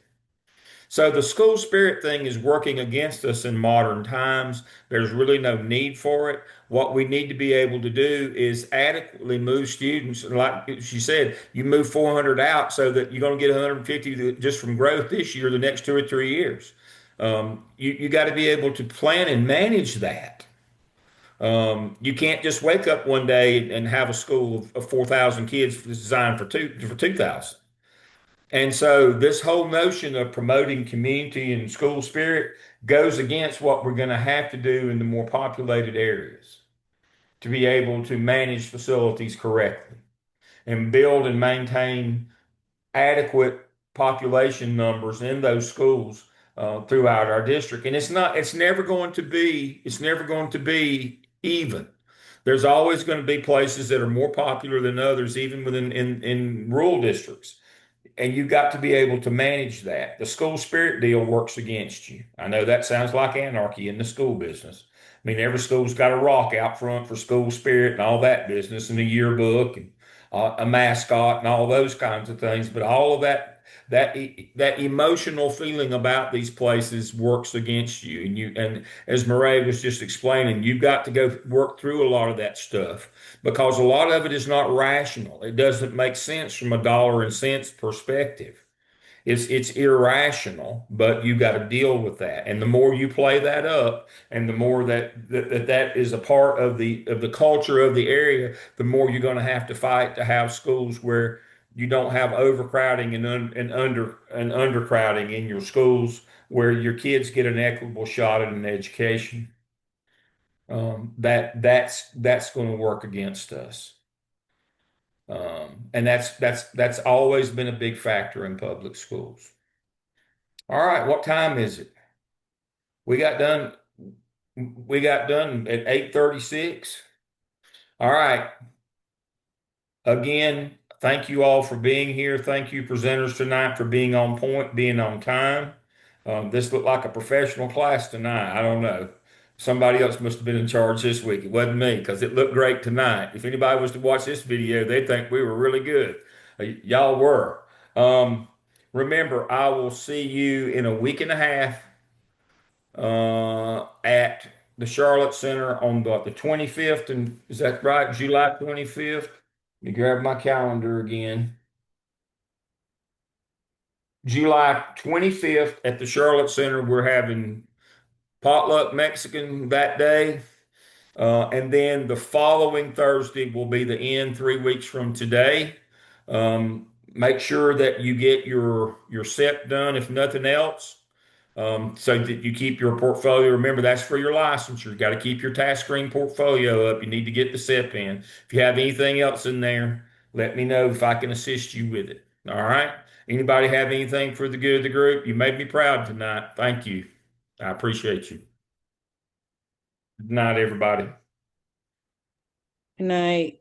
So the school spirit thing is working against us in modern times. There's really no need for it. What we need to be able to do is adequately move students. Like she said, you move 400 out so that you're going to get 150 just from growth this year, the next 2 or 3 years. You got to be able to plan and manage that. You can't just wake up one day and have a school of 4,000 kids designed for 2,000. And so this whole notion of promoting community and school spirit goes against what we're going to have to do in the more populated areas to be able to manage facilities correctly and build and maintain adequate population numbers in those schools throughout our district. And it's never going to be even. There's always going to be places that are more popular than others, even in rural districts. And you've got to be able to manage that. The school spirit deal works against you. I know that sounds like anarchy in the school business. I mean, every school's got a rock out front for school spirit and all that business, and a yearbook and a mascot and all those kinds of things. But all of that emotional feeling about these places works against you. And as Murray was just explaining, you've got to go work through a lot of that stuff because a lot of it is not rational. It doesn't make sense from a dollar and cents perspective. It's irrational, but you got to deal with that. And the more you play that up, and the more that is a part of the culture of the area, the more you're going to have to fight to have schools where you don't have overcrowding and undercrowding in your schools, where your kids get an equitable shot at an education. That's going to work against us. And that's always been a big factor in public schools. All right, what time is it? We got done. We got done at 8:36. All right. Again, thank you all for being here. Thank you, presenters tonight, for being on point, being on time. This looked like a professional class tonight. I don't know. Somebody else must have been in charge this week. It wasn't me because it looked great tonight. If anybody was to watch this video, they'd think we were really good. Y'all were. Remember, I will see you in a week and a half at the Charlotte Center on the 25th. And is that right? July 25th? Let me grab my calendar again. July 25th at the Charlotte Center, we're having potluck Mexican that day. And then the following Thursday will be the end 3 weeks from today. Make sure that you get your SEP done, if nothing else, so that you keep your portfolio. Remember, that's for your licensure. You got to keep your task screen portfolio up. You need to get the SEP in. If you have anything else in there, let me know if I can assist you with it. All right. Anybody have anything for the good of the group? You made me proud tonight. Thank you. I appreciate you. Good night, everybody. Good night.